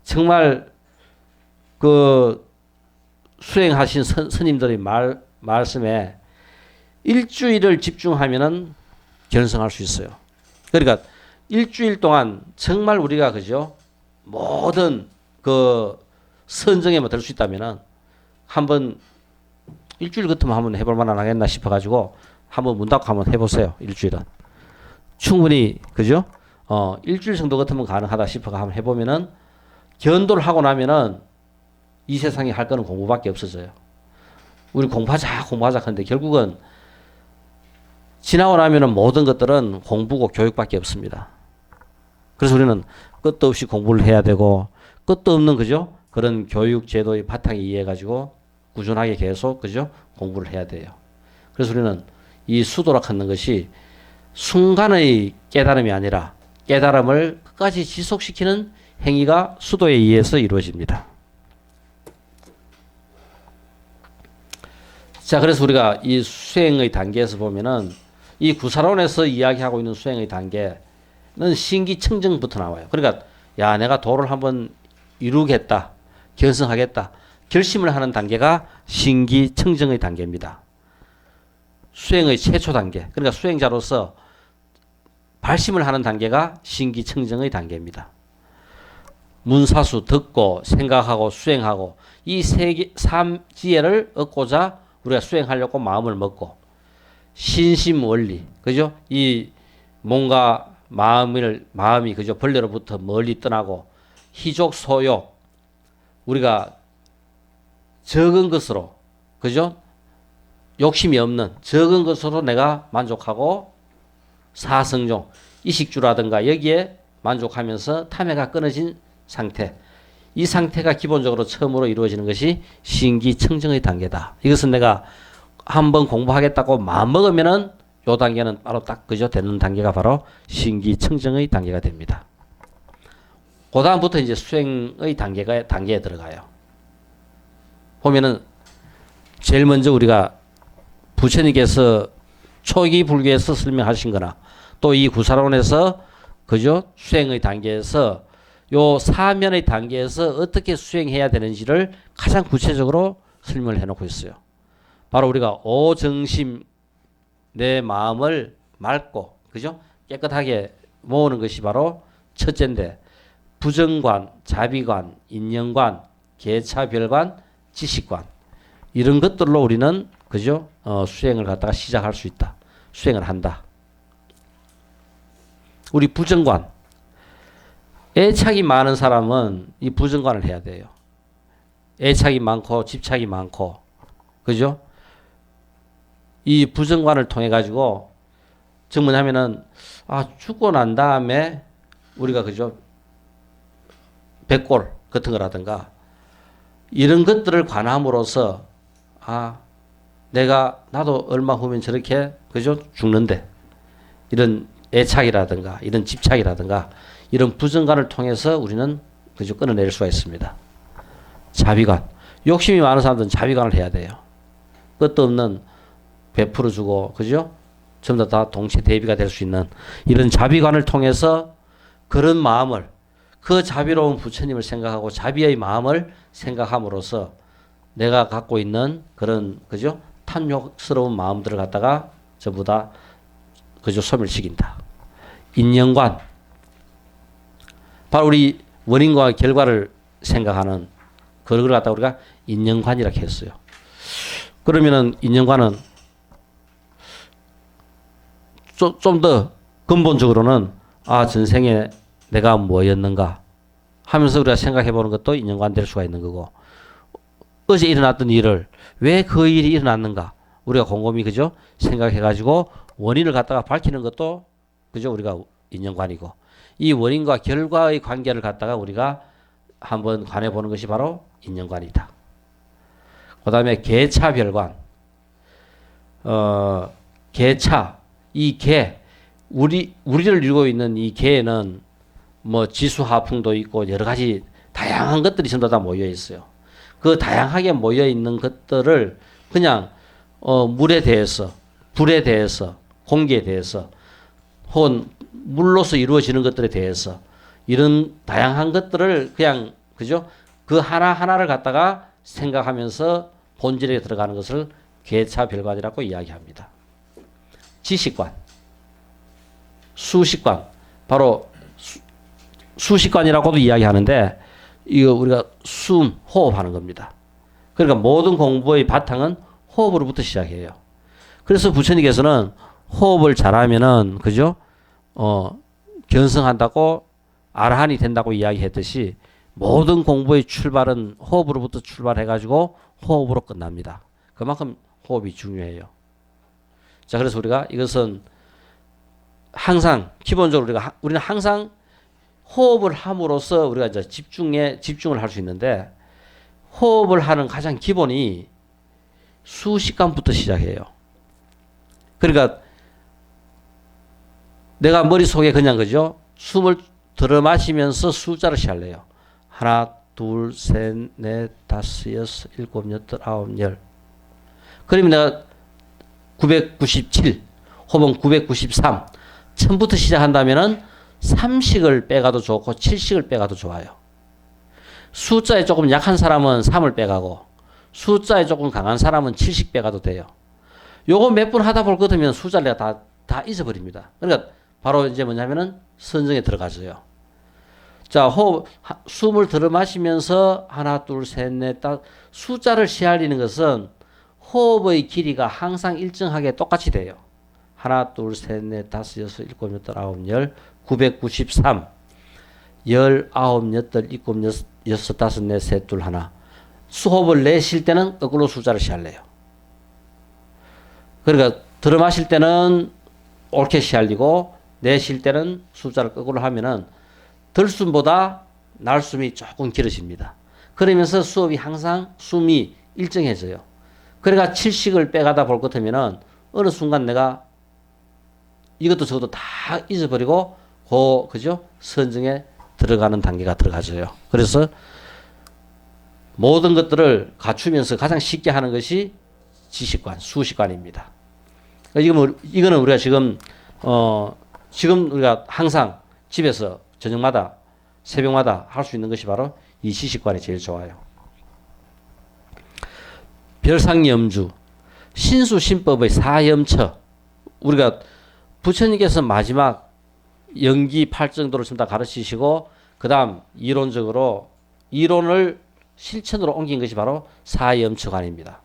정말 그 수행하신 스님들의 말씀에 일주일을 집중하면은 견성할 수 있어요. 그러니까 일주일 동안 정말 우리가 그죠? 모든 그 선정에만 들 수 있다면은 한번 일주일 같으면 한번 해볼 만한 하겠나 싶어가지고 한번 문 닫고 한번 해보세요. 일주일은 충분히 그죠? 일주일 정도 같으면 가능하다 싶어가 한번 해보면은 견도를 하고 나면은 이 세상에 할 거는 공부밖에 없어져요. 우리 공부하자 하는데 결국은 지나고 나면은 모든 것들은 공부고 교육밖에 없습니다. 그래서 우리는 끝도 없이 공부를 해야 되고 끝도 없는 그죠? 그런 교육 제도의 바탕에 의해 가지고 꾸준하게 계속 그죠? 공부를 해야 돼요. 그래서 우리는 이 수도라 하는 것이 순간의 깨달음이 아니라 깨달음을 끝까지 지속시키는 행위가 수도에 의해서 이루어집니다. 자, 그래서 우리가 이 수행의 단계에서 보면은 이 구사론에서 이야기하고 있는 수행의 단계는 신기청정부터 나와요. 그러니까 야, 내가 도를 한번 이루겠다, 견성하겠다, 결심을 하는 단계가 신기청정의 단계입니다. 수행의 최초 단계. 그러니까 수행자로서 발심을 하는 단계가 신기청정의 단계입니다. 문사수 듣고 생각하고 수행하고 이 삼지혜를 얻고자 우리가 수행하려고 마음을 먹고 신심원리 그죠? 이 뭔가 마음이 그죠? 벌레로부터 멀리 떠나고 희족 소욕 우리가 적은 것으로 그죠? 욕심이 없는 적은 것으로 내가 만족하고 사성종 이식주라든가 여기에 만족하면서 탐해가 끊어진 상태. 이 상태가 기본적으로 처음으로 이루어지는 것이 신기청정의 단계다. 이것은 내가 한번 공부하겠다고 마음먹으면은 요 단계는 바로 딱 그저 되는 단계가 바로 신기청정의 단계가 됩니다. 그 다음부터 이제 수행의 단계에 들어가요. 보면은 제일 먼저 우리가 부처님께서 초기 불교에서 설명하신 거나 또 이 구사론에서 그죠? 수행의 단계에서 요 사면의 단계에서 어떻게 수행해야 되는지를 가장 구체적으로 설명을 해놓고 있어요. 바로 우리가 오정심 내 마음을 맑고 그죠? 깨끗하게 모으는 것이 바로 첫째인데 부정관, 자비관, 인연관, 계차별관, 지식관 이런 것들로 우리는 그죠? 수행을 갖다가 시작할 수 있다. 수행을 한다. 우리 부정관 애착이 많은 사람은 이 부정관을 해야 돼요. 애착이 많고 집착이 많고 그죠? 이 부정관을 통해 가지고 즉 뭐냐면은 죽고 난 다음에 우리가 그죠? 백골 같은 거라든가 이런 것들을 관함으로써 나도 얼마 후면 저렇게 그죠? 죽는데 이런 애착이라든가 이런 집착이라든가 이런 부정관을 통해서 우리는 그저 끊어낼 수가 있습니다. 자비관. 욕심이 많은 사람들은 자비관을 해야 돼요. 끝도 없는 베풀어주고 그죠? 전부 다 동체 대비가 될 수 있는 이런 자비관을 통해서 그런 마음을 그 자비로운 부처님을 생각하고 자비의 마음을 생각함으로써 내가 갖고 있는 그런 그죠? 탐욕스러운 마음들을 갖다가 전부 다 그저 소멸시킨다. 인연관. 바로 우리 원인과 결과를 생각하는 그걸 갖다 우리가 인연관이라고 했어요. 그러면은 인연관은 좀 더 근본적으로는 전생에 내가 뭐였는가 하면서 우리가 생각해 보는 것도 인연관 될 수가 있는 거고 어제 일어났던 일을 왜 그 일이 일어났는가 우리가 곰곰이 그죠? 생각해 가지고 원인을 갖다가 밝히는 것도 그죠? 우리가 인연관이고 이 원인과 결과의 관계를 갖다가 우리가 한번 관해 보는 것이 바로 인연관이다. 그 다음에 계차별관. 계차. 이 계. 우리를 이루고 있는 이 계에는 뭐 지수하풍도 있고 여러 가지 다양한 것들이 전부 다 모여 있어요. 그 다양하게 모여 있는 것들을 그냥 물에 대해서, 불에 대해서, 공기에 대해서 혹은 물로서 이루어지는 것들에 대해서 이런 다양한 것들을 그냥 그죠? 그 하나하나를 갖다가 생각하면서 본질에 들어가는 것을 계차별관이라고 이야기합니다. 지식관, 수식관, 바로 수식관이라고도 이야기하는데 이거 우리가 숨, 호흡하는 겁니다. 그러니까 모든 공부의 바탕은 호흡으로부터 시작해요. 그래서 부처님께서는 호흡을 잘하면은 그죠? 견성한다고 아라한이 된다고 이야기했듯이 모든 공부의 출발은 호흡으로부터 출발해가지고 호흡으로 끝납니다. 그만큼 호흡이 중요해요. 자, 그래서 우리가 이것은 항상 기본적으로 우리는 항상 호흡을 함으로써 우리가 이제 집중을 할 수 있는데 호흡을 하는 가장 기본이 수식관부터 시작해요. 그러니까 내가 머릿속에 그냥 그죠? 숨을 들어 마시면서 숫자를 시할래요. 하나, 둘, 셋, 넷, 다섯, 여섯, 일곱, 여덟, 아홉, 열. 그러면 내가 997 혹은 993 처음부터 시작한다면은 3식을 빼가도 좋고 7식을 빼가도 좋아요. 숫자에 조금 약한 사람은 3을 빼가고 숫자에 조금 강한 사람은 7식 빼가도 돼요. 요거 몇 번 하다 볼 것 같으면 숫자를 내가 다 잊어버립니다. 그러니까 바로 이제 뭐냐면은 선정에 들어가서요. 자, 숨을 들어 마시면서 하나, 둘, 셋, 넷, 다 숫자를 시할리는 것은 호흡의 길이가 항상 일정하게 똑같이 돼요. 하나, 둘, 셋, 넷, 다섯, 여섯, 일곱, 여덟, 아홉, 열, 993, 열, 아홉, 여덟, 일곱, 여섯, 다섯, 넷, 셋, 둘, 하나. 수호흡을 내쉴 때는 거꾸로 숫자를 시할래요. 그러니까 들어 마실 때는 옳게 시할리고 내쉴 때는 숫자를 거꾸로 하면은 들숨보다 날숨이 조금 길어집니다. 그러면서 수업이 항상 숨이 일정해져요. 그러니까 7식을 빼가다 볼 것 같으면은 어느 순간 내가 이것도 저것도 다 잊어버리고 그죠? 선정에 들어가는 단계가 들어가져요. 그래서 모든 것들을 갖추면서 가장 쉽게 하는 것이 지식관, 수식관입니다. 이거는 우리가 지금 우리가 항상 집에서 저녁마다 새벽마다 할 수 있는 것이 바로 이 지식관이 제일 좋아요. 별상염주, 신수신법의 사염처. 우리가 부처님께서 마지막 연기 8정도를 전부 다 가르치시고 그 다음 이론을 실천으로 옮긴 것이 바로 사염처관입니다.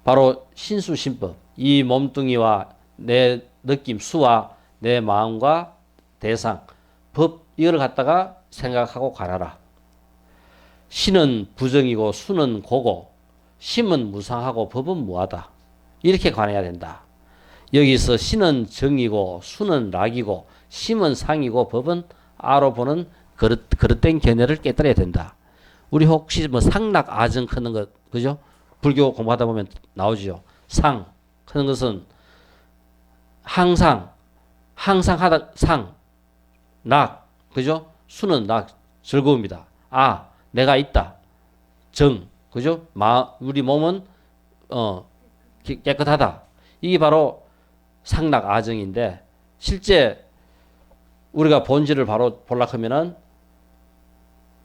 바로 신수신법, 이 몸뚱이와 내 느낌, 수와 내 마음과 대상, 법 이걸 갖다가 생각하고 관하라. 신은 부정이고 수는 고고 심은 무상하고 법은 무하다. 이렇게 관해야 된다. 여기서 신은 정이고 수는 낙이고 심은 상이고 법은 아로 보는 그릇된 견해를 깨달아야 된다. 우리 혹시 뭐 상락 아정 크는 것 그죠? 불교 공부하다 보면 나오지요. 상 크는 것은 항상 하다 락 그죠? 수는 낙 즐거움이다. 아 내가 있다. 정 그죠? 우리 몸은 깨끗하다. 이게 바로 상락 아정인데 실제 우리가 본질을 바로 보려고 하면은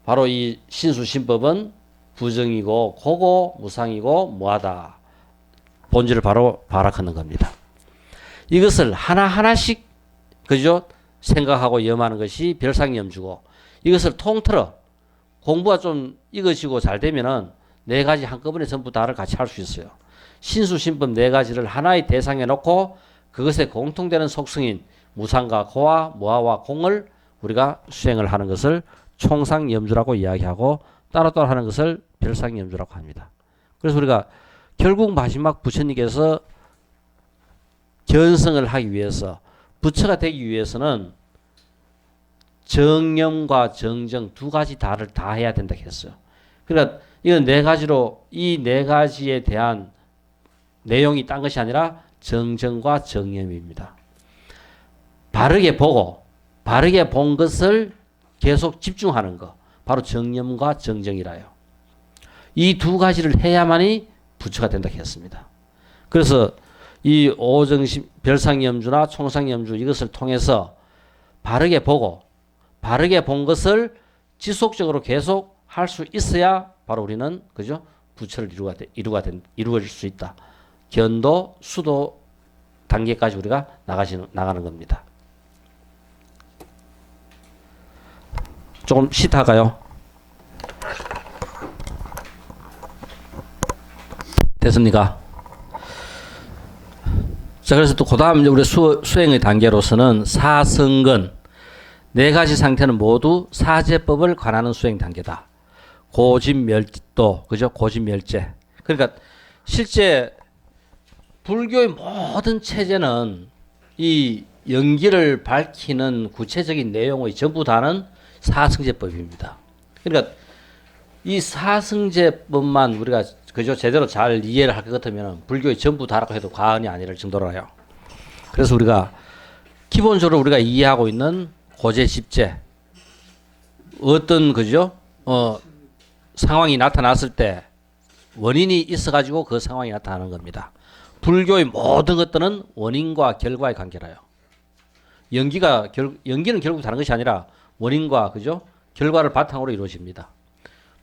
바로 이 신수신법은 부정이고 고고 무상이고 무하다. 본질을 바로 발악하는 겁니다. 이것을 하나하나씩 그죠? 생각하고 염하는 것이 별상염주고 이것을 통틀어 공부가 좀 이것이고 잘 되면은 네 가지 한꺼번에 전부 다를 같이 할 수 있어요. 신수신법 네 가지를 하나의 대상에 놓고 그것에 공통되는 속성인 무상과 고와 무아와 공을 우리가 수행을 하는 것을 총상염주라고 이야기하고 따로따로 하는 것을 별상염주라고 합니다. 그래서 우리가 결국 마지막 부처님께서 견성을 하기 위해서 부처가 되기 위해서는 정념과 정정 두 가지 다를 다 해야 된다고 했어요. 그러니까 이건 네 가지로 이 네 가지에 대한 내용이 딴 것이 아니라 정정과 정념입니다. 바르게 보고 바르게 본 것을 계속 집중하는 것 바로 정념과 정정이라요. 이 두 가지를 해야만이 부처가 된다고 했습니다. 그래서 이 오정심 별상염주나 총상염주 이것을 통해서 바르게 보고 바르게 본 것을 지속적으로 계속 할 수 있어야 바로 우리는 그죠? 부처를 이루어질 수 있다. 견도, 수도 단계까지 우리가 나가는 겁니다. 조금 시타가요. 됐습니까? 자, 그래서 또 그 다음 우리 수행의 단계로서는 사성근 네 가지 상태는 모두 사제법을 관하는 수행 단계다. 고진멸도 그죠? 고진멸제. 그러니까 실제 불교의 모든 체제는 이 연기를 밝히는 구체적인 내용의 전부 다는 사성제법입니다. 그러니까 이 사성제법만 우리가 그죠? 제대로 잘 이해를 할 것 같으면 불교의 전부 다라고 해도 과언이 아닐 정도로요. 그래서 우리가 기본적으로 우리가 이해하고 있는 고제 집제 어떤 그죠? 상황이 나타났을 때 원인이 있어가지고 그 상황이 나타나는 겁니다. 불교의 모든 것들은 원인과 결과의 관계라요. 연기는 결국 다른 것이 아니라 원인과 그죠? 결과를 바탕으로 이루어집니다.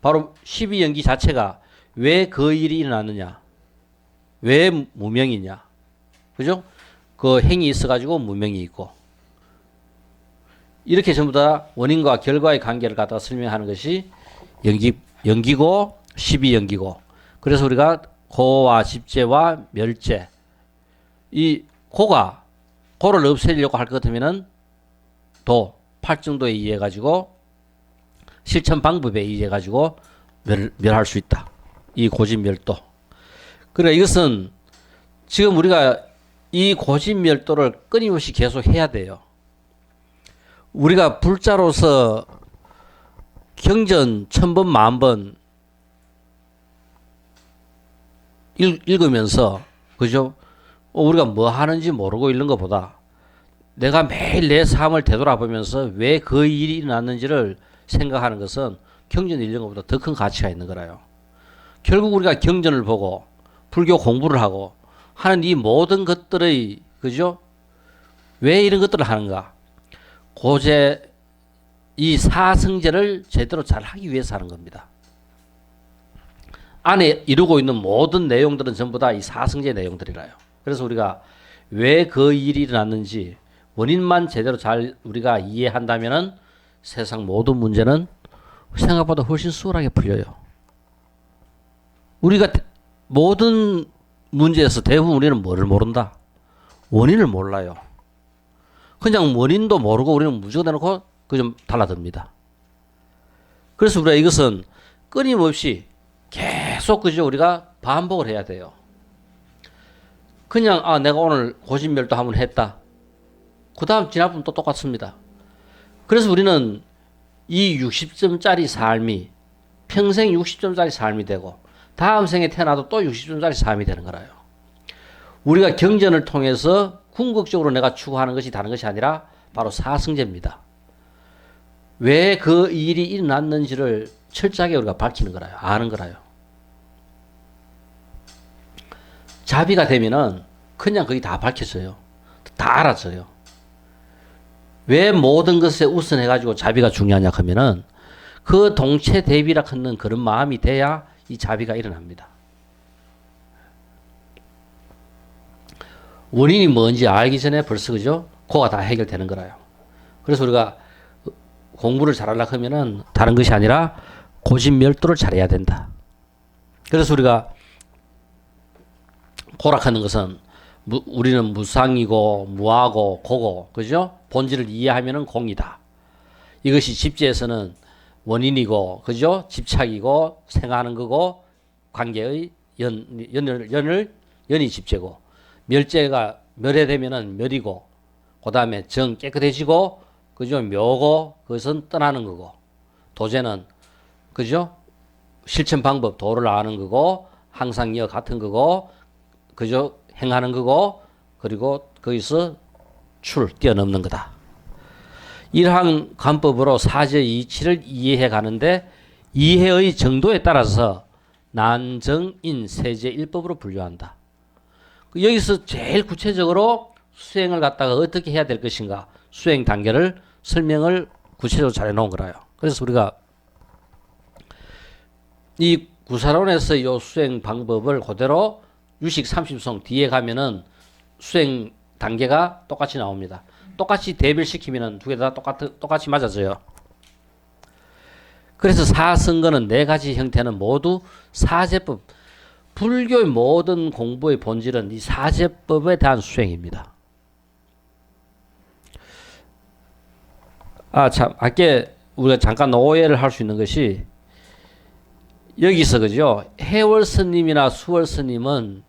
바로 12연기 자체가 왜 그 일이 일어났느냐? 왜 무명이냐? 그죠? 그 행이 있어가지고 무명이 있고. 이렇게 전부 다 원인과 결과의 관계를 갖다 설명하는 것이 연기고 12연기고. 그래서 우리가 고와 집제와 멸제. 이 고를 없애려고 할 것 같으면은 팔정도에 의해 가지고 실천 방법에 의해 가지고 멸할 수 있다. 이 고진멸도. 그러니까 이것은 지금 우리가 이 고진멸도를 끊임없이 계속 해야 돼요. 우리가 불자로서 경전 1000번 만번 읽으면서 그죠? 우리가 뭐 하는지 모르고 읽는 것보다 내가 매일 내 삶을 되돌아보면서 왜 그 일이 일어났는지를 생각하는 것은 경전 읽는 것보다 더 큰 가치가 있는 거라요. 결국 우리가 경전을 보고 불교 공부를 하고 하는 이 모든 것들의 그죠? 왜 이런 것들을 하는가? 고제 이 사성제를 제대로 잘 하기 위해서 하는 겁니다. 안에 이루고 있는 모든 내용들은 전부 다 이 사성제 내용들이라요. 그래서 우리가 왜 그 일이 일어났는지 원인만 제대로 잘 우리가 이해한다면은 세상 모든 문제는 생각보다 훨씬 수월하게 풀려요. 우리가 모든 문제에서 대부분 우리는 뭐를 모른다? 원인을 몰라요. 그냥 원인도 모르고 우리는 무조건 내놓고 좀 달라듭니다. 그래서 우리가 이것은 끊임없이 계속 그죠 우리가 반복을 해야 돼요. 그냥 내가 오늘 고진멸도 한번 했다. 그 다음 지나면 또 똑같습니다. 그래서 우리는 이 60점짜리 삶이 평생 60점짜리 삶이 되고 다음 생에 태어나도 또 60점짜리 삶이 되는 거라요. 우리가 경전을 통해서 궁극적으로 내가 추구하는 것이 다른 것이 아니라 바로 사성제입니다. 왜 그 일이 일어났는지를 철저하게 우리가 밝히는 거라요. 아는 거라요. 자비가 되면은 그냥 거기 다 밝혀져요. 다 알아져요. 왜 모든 것에 우선해가지고 자비가 중요하냐 하면은 그 동체 대비라 하는 그런 마음이 돼야 이 자비가 일어납니다. 원인이 뭔지 알기 전에 벌써 그죠? 그거가 다 해결되는 거라요. 그래서 우리가 공부를 잘하려고 하면은 다른 것이 아니라 고진멸도를 잘해야 된다. 그래서 우리가 고락하는 것은 우리는 무상이고 무하고 고고 그죠? 본질을 이해하면은 공이다. 이것이 집제에서는 원인이고 그죠? 집착이고 생하는 거고 관계의 연이 집제고 멸제가 멸해되면은 멸이고 그다음에 정 깨끗해지고 그죠? 묘고 그것은 떠나는 거고 도제는 그죠? 실천 방법 도를 아는 거고 항상 이어 같은 거고 그죠? 행하는 거고 그리고 거기서 뛰어넘는 거다. 이러한 관법으로 사제 이치를 이해해 가는데 이해의 정도에 따라서 난정인 세제 일법으로 분류한다. 여기서 제일 구체적으로 수행을 갖다가 어떻게 해야 될 것인가 수행 단계를 설명을 구체적으로 잘 해놓은 거라요. 그래서 우리가 이 구사론에서 이 수행 방법을 그대로 유식 30송 뒤에 가면은 수행 단계가 똑같이 나옵니다. 똑같이 대별시키면은 두 개 다 똑같이 맞아져요. 그래서 사성거는 네 가지 형태는 모두 사제법. 불교의 모든 공부의 본질은 이 사제법에 대한 수행입니다. 참, 아까 우리가 잠깐 오해를 할 수 있는 것이 여기서 그죠? 해월 스님이나 수월 스님은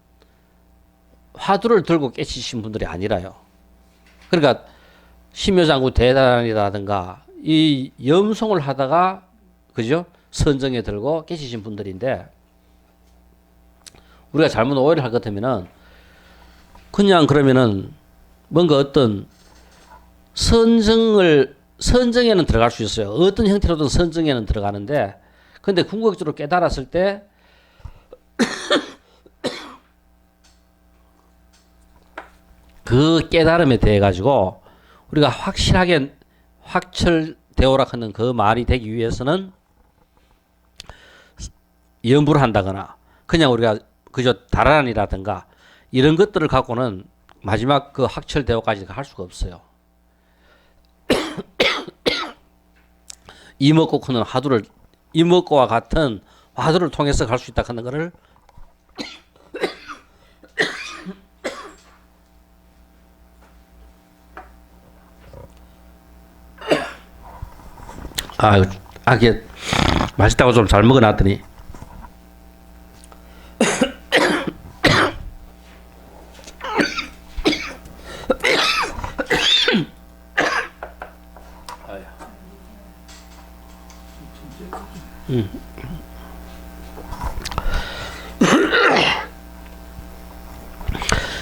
화두를 들고 깨치신 분들이 아니라요. 그러니까 심묘장구 대단이라든가 이 염송을 하다가 그죠? 선정에 들고 깨치신 분들인데 우리가 잘못 오해를 할 것 같으면은 그냥 그러면은 뭔가 어떤 선정에는 들어갈 수 있어요. 어떤 형태로든 선정에는 들어가는데 근데 궁극적으로 깨달았을 때 그 깨달음에 대해 가지고 우리가 확실하게 확철대오라 하는 그 말이 되기 위해서는 연부를 한다거나 그냥 우리가 그저 다란이라든가 이런 것들을 갖고는 마지막 그 확철대오까지 할 수가 없어요. 이먹고 크는 화두를 이먹고와 같은 화두를 통해서 갈 수 있다 하는 것을 이게 맛있다고 좀 잘 먹어놨더니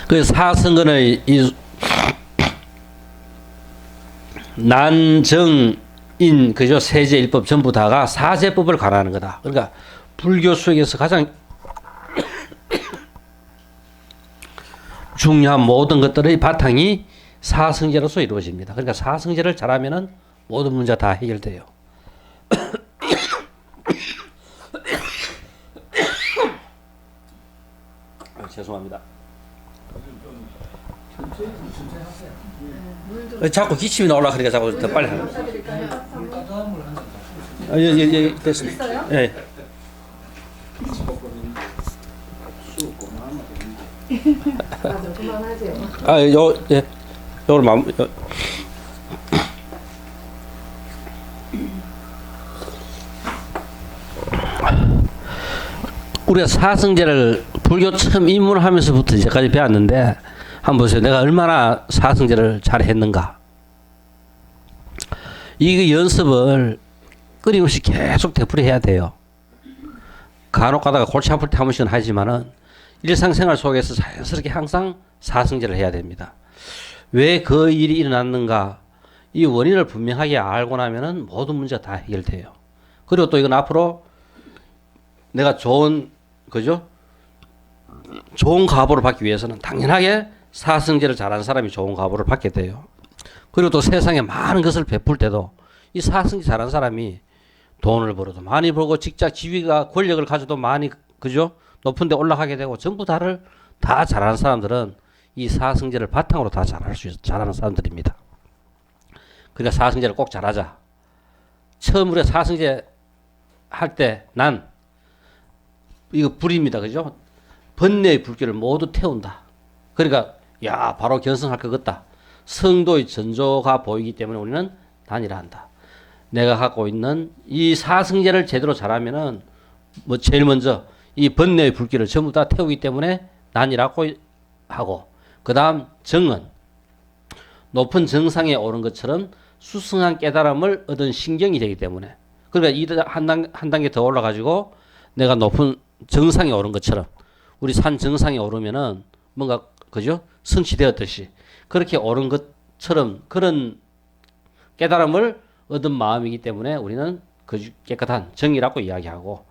그 사성근의 이 난정 인, 그죠? 세제, 일법 전부 다가 사제법을 관하는 거다. 그러니까 불교 수행에서 가장 중요한 모든 것들의 바탕이 사성제로서 이루어집니다. 그러니까 사성제를 잘하면은 모든 문제 다 해결돼요. 죄송합니다. 자꾸 기침이 나오려 그러니까 자꾸 더 빨리 하는. 예, 됐습니다. 예. 맞아, 그만하세요. 예. 요걸 우리가 사성제를 불교 처음 입문하면서부터 이제까지 배웠는데 한번 보세요. 내가 얼마나 사성제를 잘했는가. 이 연습을 끊임없이 계속 되풀이해야 돼요. 간혹 가다가 골치 아플 때 한 번씩은 하지만은 일상생활 속에서 자연스럽게 항상 사성제를 해야 됩니다. 왜 그 일이 일어났는가 이 원인을 분명하게 알고 나면은 모든 문제가 다 해결돼요. 그리고 또 이건 앞으로 내가 좋은 그죠? 좋은 가보를 받기 위해서는 당연하게 사성제를 잘하는 사람이 좋은 가보를 받게 돼요. 그리고 또 세상에 많은 것을 베풀 때도 이 사성제 잘하는 사람이 돈을 벌어도 많이 벌고 직장 지위가 권력을 가져도 많이 그죠? 높은 데 올라가게 되고 전부 다를 다 잘하는 사람들은 이 사성제를 바탕으로 다 잘하는 사람들입니다. 그러니까 사성제를 꼭 잘하자. 처음 우리가 사성제 할 때 난 이거 불입니다. 그죠? 번뇌의 불길을 모두 태운다. 그러니까 야 바로 견성할 것 같다. 성도의 전조가 보이기 때문에 우리는 단일화 한다. 내가 갖고 있는 이 사성제를 제대로 잘하면은 뭐 제일 먼저 이 번뇌의 불길을 전부 다 태우기 때문에 난이라고 하고 그 다음 정은 높은 정상에 오른 것처럼 수승한 깨달음을 얻은 신경이 되기 때문에 그러니까 한 단계 더 올라가지고 내가 높은 정상에 오른 것처럼 우리 산 정상에 오르면은 뭔가 그죠? 성취되었듯이 그렇게 오른 것처럼 그런 깨달음을 얻은 마음이기 때문에 우리는 그 깨끗한 정이라고 이야기하고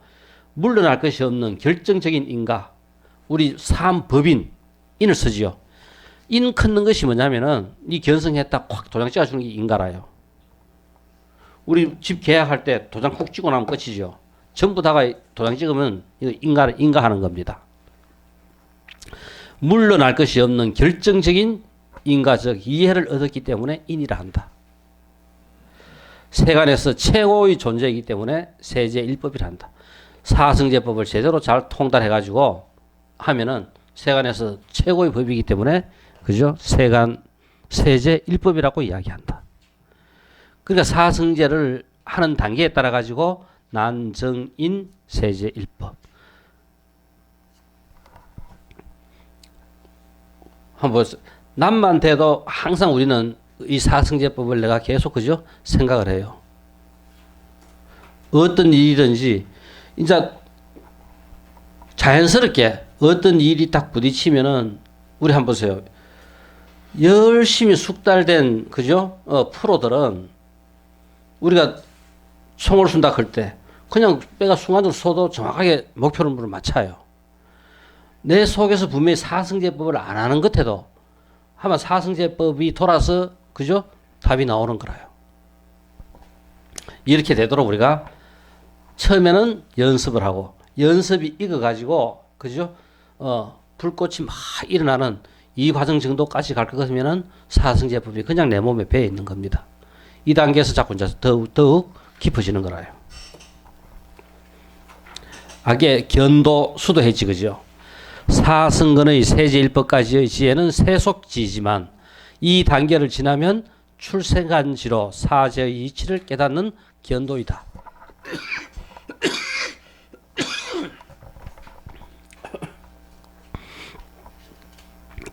물러날 것이 없는 결정적인 인가 우리 삼법인 인을 쓰지요. 인 끊는 것이 뭐냐면은 이 견성했다 콱 도장 찍어주는 게 인가라요. 우리 집 계약할 때 도장 콕 찍고 나면 끝이죠. 전부 다가 도장 찍으면 이거 인가하는 겁니다. 물러날 것이 없는 결정적인 인가적 이해를 얻었기 때문에 인이라 한다. 세간에서 최고의 존재이기 때문에 세제일법이라 한다. 사성제법을 제대로 잘 통달해가지고 하면은 세간에서 최고의 법이기 때문에 그죠? 세제일법이라고 이야기한다. 그러니까 사성제를 하는 단계에 따라 가지고 난정인 세제일법. 한번 보세요. 남만 돼도 항상 우리는 이 사성제법을 내가 계속 그죠? 생각을 해요. 어떤 일이든지 이제 자연스럽게 어떤 일이 딱 부딪히면은 우리 한번 보세요. 열심히 숙달된 그죠? 프로들은 우리가 총을 쏜다 할 때 그냥 빼가 순간적으로 쏘도 정확하게 목표를 맞춰요. 내 속에서 분명히 사성제법을 안 하는 것에도 아마 사성제법이 돌아서 그죠? 답이 나오는 거라요. 이렇게 되도록 우리가 처음에는 연습을 하고 연습이 익어가지고 그죠? 불꽃이 막 일어나는 이 과정 정도까지 갈 것 같으면은 사성제법이 그냥 내 몸에 배어 있는 겁니다. 이 단계에서 자꾸 이제 더욱 깊어지는 거라요. 악의 견도 수도해지 그죠? 사성근의 세제일법까지의 지혜는 세속지지만 이 단계를 지나면 출생간지로 사제의 이치를 깨닫는 견도이다.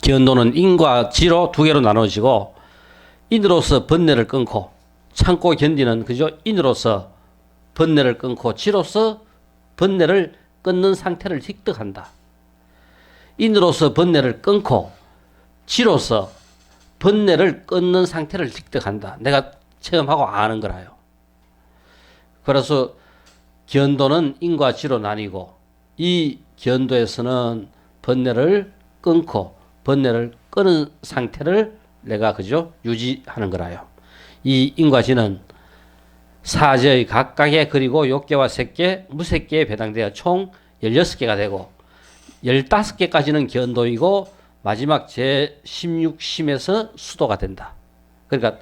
견도는 인과 지로 두 개로 나눠지고 인으로서 번뇌를 끊고 참고 견디는 그죠? 인으로서 번뇌를 끊고 지로서 번뇌를 끊는 상태를 획득한다. 인으로서 번뇌를 끊고 지로서 번뇌를 끊는 상태를 획득한다. 내가 체험하고 아는 거라요. 그래서 견도는 인과 지로 나뉘고 이 견도에서는 번뇌를 끊고 번뇌를 끊은 상태를 내가 그죠 유지하는 거라요. 이 인과지는 사제의 각각의 그리고 욕계와 색계, 무색계에 배당되어 총 16개가 되고 15개까지는 견도이고 마지막 제16심에서 수도가 된다. 그러니까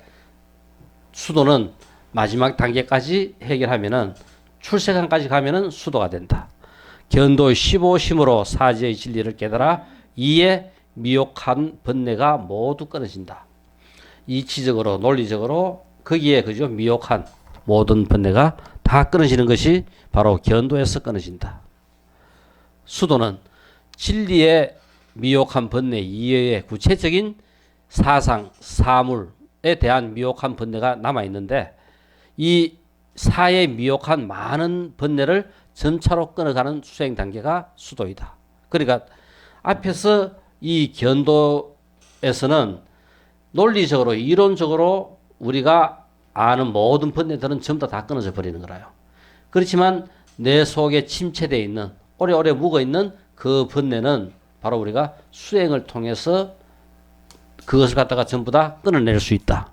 수도는 마지막 단계까지 해결하면은 출세관까지 가면은 수도가 된다. 견도 15심으로 사지의 진리를 깨달아 이에 미혹한 번뇌가 모두 끊어진다. 이치적으로 논리적으로 거기에 그죠 미혹한 모든 번뇌가 다 끊어지는 것이 바로 견도에서 끊어진다. 수도는 진리의 미혹한 번뇌 이외의 구체적인 사상, 사물에 대한 미혹한 번뇌가 남아 있는데 이 사에 미혹한 많은 번뇌를 점차로 끊어가는 수행 단계가 수도이다. 그러니까 앞에서 이 견도에서는 논리적으로 이론적으로 우리가 아는 모든 번뇌들은 전부 다 끊어져 버리는 거라요. 그렇지만 내 속에 침체되어 있는 오래오래 묵어있는 그 번뇌는 바로 우리가 수행을 통해서 그것을 갖다가 전부 다 끊어낼 수 있다.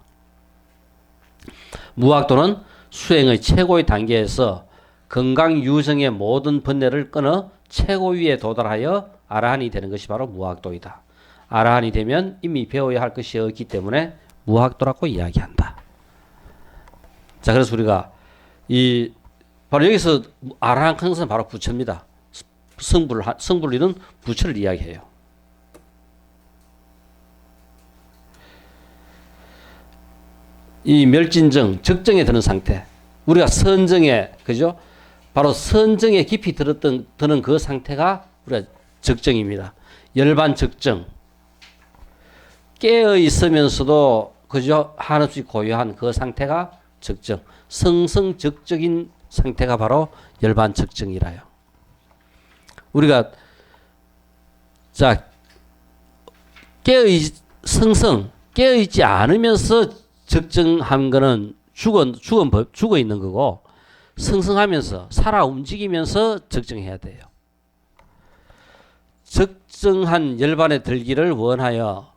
무학도는 수행의 최고의 단계에서 건강 유정의 모든 번뇌를 끊어 최고위에 도달하여 아라한이 되는 것이 바로 무학도이다. 아라한이 되면 이미 배워야 할 것이 없기 때문에 무학도라고 이야기한다. 자, 그래서 우리가 이 바로 여기서 아라한 큰 것은 바로 부처입니다. 성불리는 부처를 이야기해요. 이 멸진정, 적정에 드는 상태. 우리가 선정에, 그죠? 바로 선정에 깊이 드는 그 상태가 우리가 적정입니다. 열반 적정. 깨어 있으면서도, 그죠? 한없이 고요한 그 상태가 적정. 성성적적인 상태가 바로 열반 적정이라요. 우리가, 자, 깨어있지 않으면서 적정한 거는 죽어 있는 거고, 성성하면서, 살아 움직이면서 적정해야 돼요. 적정한 열반에 들기를 원하여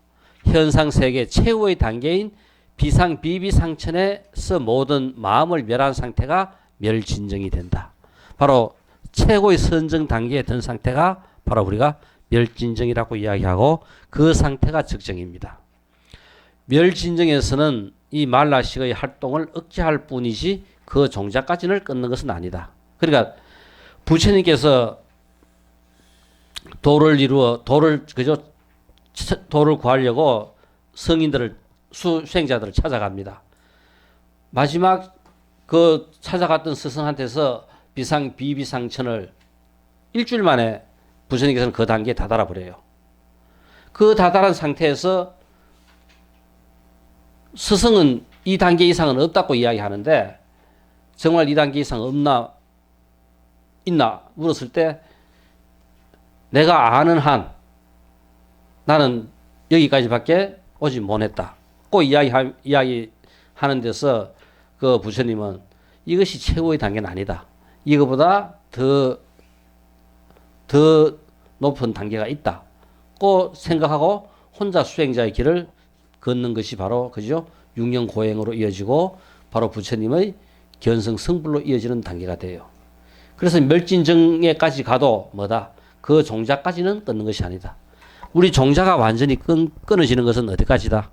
현상세계 최후의 단계인 비상비비상천에서 모든 마음을 멸한 상태가 멸진정이 된다. 바로 최고의 선정 단계에 든 상태가 바로 우리가 멸진정이라고 이야기하고 그 상태가 적정입니다. 멸진정에서는 이 말라식의 활동을 억제할 뿐이지 그 종자까지는 끊는 것은 아니다. 그러니까 부처님께서 도를 구하려고 성인들을 수행자들을 찾아갑니다. 마지막 그 찾아갔던 스승한테서 비상비비상천을 일주일 만에 부처님께서는 그 단계에 다다라 버려요. 그 다다란 상태에서 스승은 이 단계 이상은 없다고 이야기하는데 정말 이 단계 이상 있나 물었을 때 내가 아는 한 나는 여기까지밖에 오지 못했다. 꼭 이야기하는 데서 그 부처님은 이것이 최고의 단계는 아니다. 이거보다 더 높은 단계가 있다. 꼭 생각하고 혼자 수행자의 길을 걷는 것이 바로 그죠? 육령고행으로 이어지고 바로 부처님의 견성 성불로 이어지는 단계가 돼요. 그래서 멸진정에까지 가도 뭐다? 그 종자까지는 끊는 것이 아니다. 우리 종자가 완전히 끊어지는 것은 어디까지다?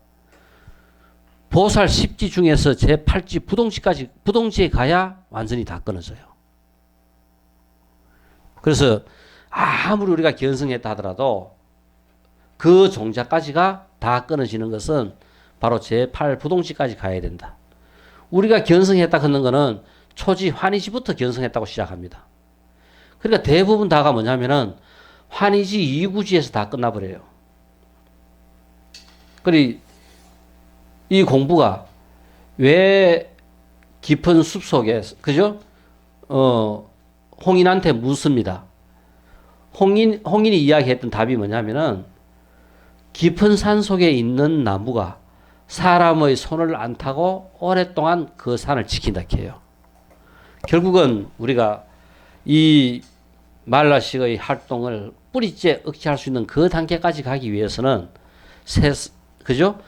보살 10지 중에서 제8지 부동지에 가야 완전히 다 끊어져요. 그래서 아무리 우리가 견성했다 하더라도 그 종자까지가 다 끊어지는 것은 바로 제8 부동지까지 가야 된다. 우리가 견성했다 하는 것은 초지 환희지부터 견성했다고 시작합니다. 그러니까 대부분 다가 뭐냐면은 환희지 2구지에서 다 끝나버려요. 그리고 이 공부가 왜 깊은 숲속에, 그죠? 홍인한테 묻습니다. 홍인이 이야기했던 답이 뭐냐면은 깊은 산 속에 있는 나무가 사람의 손을 안 타고 오랫동안 그 산을 지킨다 해요. 결국은 우리가 이 말라식의 활동을 뿌리째 억제할 수 있는 그 단계까지 가기 위해서는 그죠?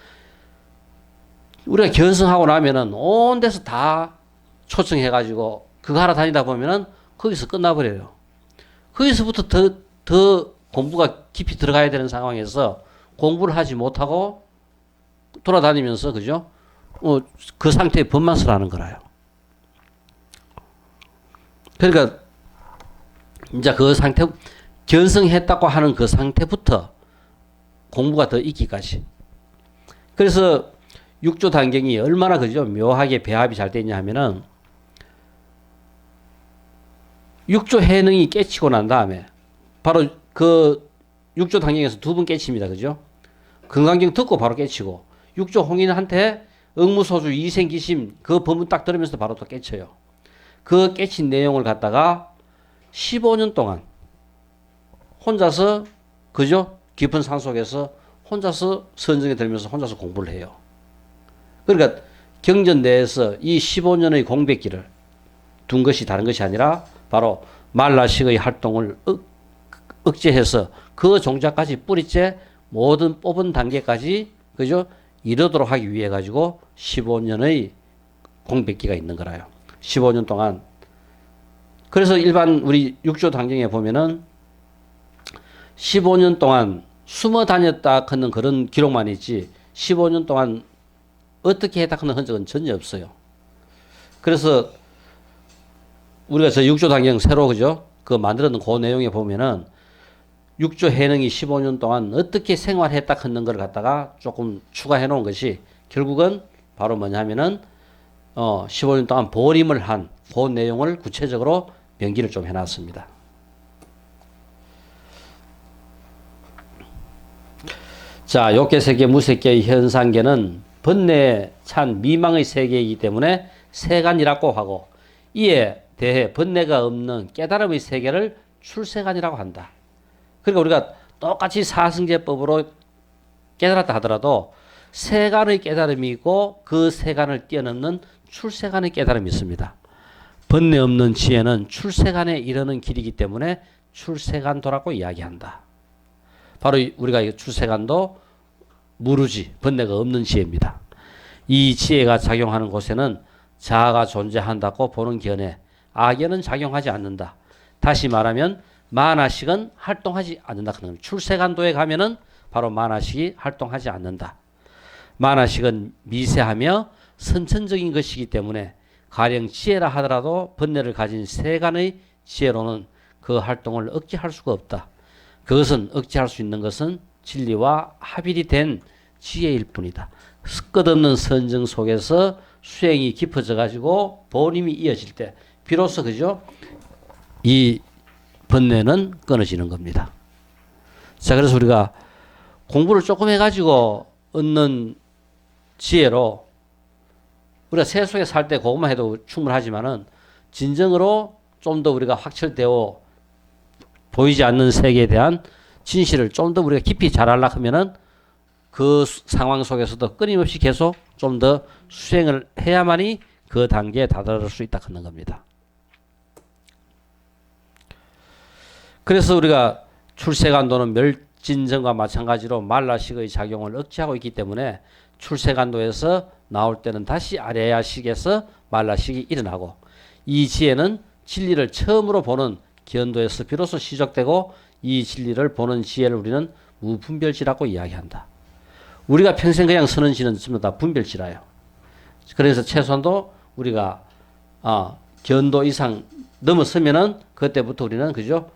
우리가 견성하고 나면은 온 데서 다 초청해가지고 그거 하러 다니다 보면은 거기서 끝나버려요. 거기서부터 더 공부가 깊이 들어가야 되는 상황에서 공부를 하지 못하고 돌아다니면서 그죠? 그 상태에 법만스러워하는 거라요. 그러니까 이제 그 상태 견성했다고 하는 그 상태부터 공부가 더 있기까지. 그래서 육조 단경이 얼마나 그죠? 묘하게 배합이 잘 되냐 하면은 육조 해능이 깨치고 난 다음에 바로 그 육조 단경에서 두 번 깨칩니다. 그죠? 금강경 듣고 바로 깨치고 육조 홍인한테 억무소주 이생기심 그 법문 딱 들으면서 바로 또 깨쳐요. 그 깨친 내용을 갖다가 15년 동안 혼자서 그죠? 깊은 산속에서 혼자서 선정에 들면서 혼자서 공부를 해요. 그러니까 경전 내에서 이 15년의 공백기를 둔 것이 다른 것이 아니라 바로 말라식의 활동을 억제해서 그 종자까지 뿌리째 모든 뽑은 단계까지 그죠? 이르도록 하기 위해 가지고 15년의 공백기가 있는 거라요. 15년 동안. 그래서 일반 우리 육조 단경에 보면은 15년 동안 숨어 다녔다 하는 그런 기록만 있지 15년 동안 어떻게 했다 하는 흔적은 전혀 없어요. 그래서 우리가 저 육조 단경 새로 그죠? 그 만들었는 그 내용에 보면은 육조 해능이 15년 동안 어떻게 생활했다 하는 걸 갖다가 조금 추가해 놓은 것이 결국은 바로 뭐냐면은 15년 동안 보림을 한 그 내용을 구체적으로 명기를 좀 해놨습니다. 자, 욕계세계, 무색계의 현상계는 번뇌에 찬 미망의 세계이기 때문에 세간이라고 하고 이에 대해 번뇌가 없는 깨달음의 세계를 출세간이라고 한다. 그러니까 우리가 똑같이 사승제법으로 깨달았다 하더라도 세간의 깨달음이 있고 그 세간을 뛰어넘는 출세간의 깨달음이 있습니다. 번뇌 없는 지혜는 출세간에 이르는 길이기 때문에 출세간도라고 이야기한다. 바로 우리가 출세간도 무르지, 번뇌가 없는 지혜입니다. 이 지혜가 작용하는 곳에는 자아가 존재한다고 보는 견해, 악연은 작용하지 않는다. 다시 말하면 만화식은 활동하지 않는다. 출세간도에 가면은 바로 만화식이 활동하지 않는다. 만화식은 미세하며 선천적인 것이기 때문에 가령 지혜라 하더라도 번뇌를 가진 세간의 지혜로는 그 활동을 억제할 수가 없다. 그것은 억제할 수 있는 것은 진리와 합일이 된 지혜일 뿐이다. 끝없는 선정 속에서 수행이 깊어져 가지고 보림이 이어질 때 비로소 그죠? 이 번뇌는 끊어지는 겁니다. 자, 그래서 우리가 공부를 조금 해가지고 얻는 지혜로 우리가 세속에 살 때 그것만 해도 충분하지만은 진정으로 좀 더 우리가 확철되어 보이지 않는 세계에 대한 진실을 좀 더 우리가 깊이 잘 하려고 하면은 그 상황 속에서도 끊임없이 계속 좀 더 수행을 해야만이 그 단계에 다다를 수 있다 하는 겁니다. 그래서 우리가 출세간도는 멸진정과 마찬가지로 말라식의 작용을 억제하고 있기 때문에 출세간도에서 나올 때는 다시 아레야식에서 말라식이 일어나고 이 지혜는 진리를 처음으로 보는 기원도에서 비로소 시작되고 이 진리를 보는 지혜를 우리는 무분별지라고 이야기한다. 우리가 평생 그냥 서는 지는 전부 다 분별지라요. 그래서 최소한도 우리가 견도 이상 넘어서면은 그때부터 우리는 그죠?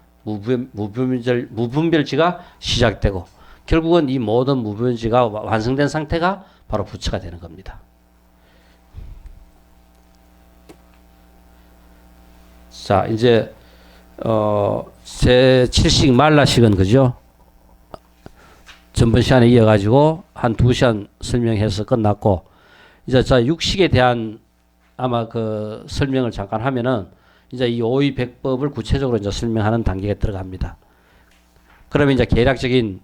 무분별지가 시작되고 결국은 이 모든 무분별지가 완성된 상태가 바로 부처가 되는 겁니다. 자, 이제 제7식 말라식은 그죠? 전번 시간에 이어가지고 한 2시간 설명해서 끝났고 이제 자 6식에 대한 아마 그 설명을 잠깐 하면은 이제 이 오의백법을 구체적으로 이제 설명하는 단계에 들어갑니다. 그러면 이제 계략적인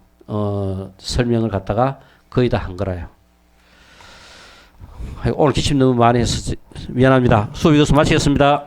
설명을 갖다가 거의 다 한 거라요. 오늘 기침 너무 많이 해서 미안합니다. 수업 이것으로 마치겠습니다.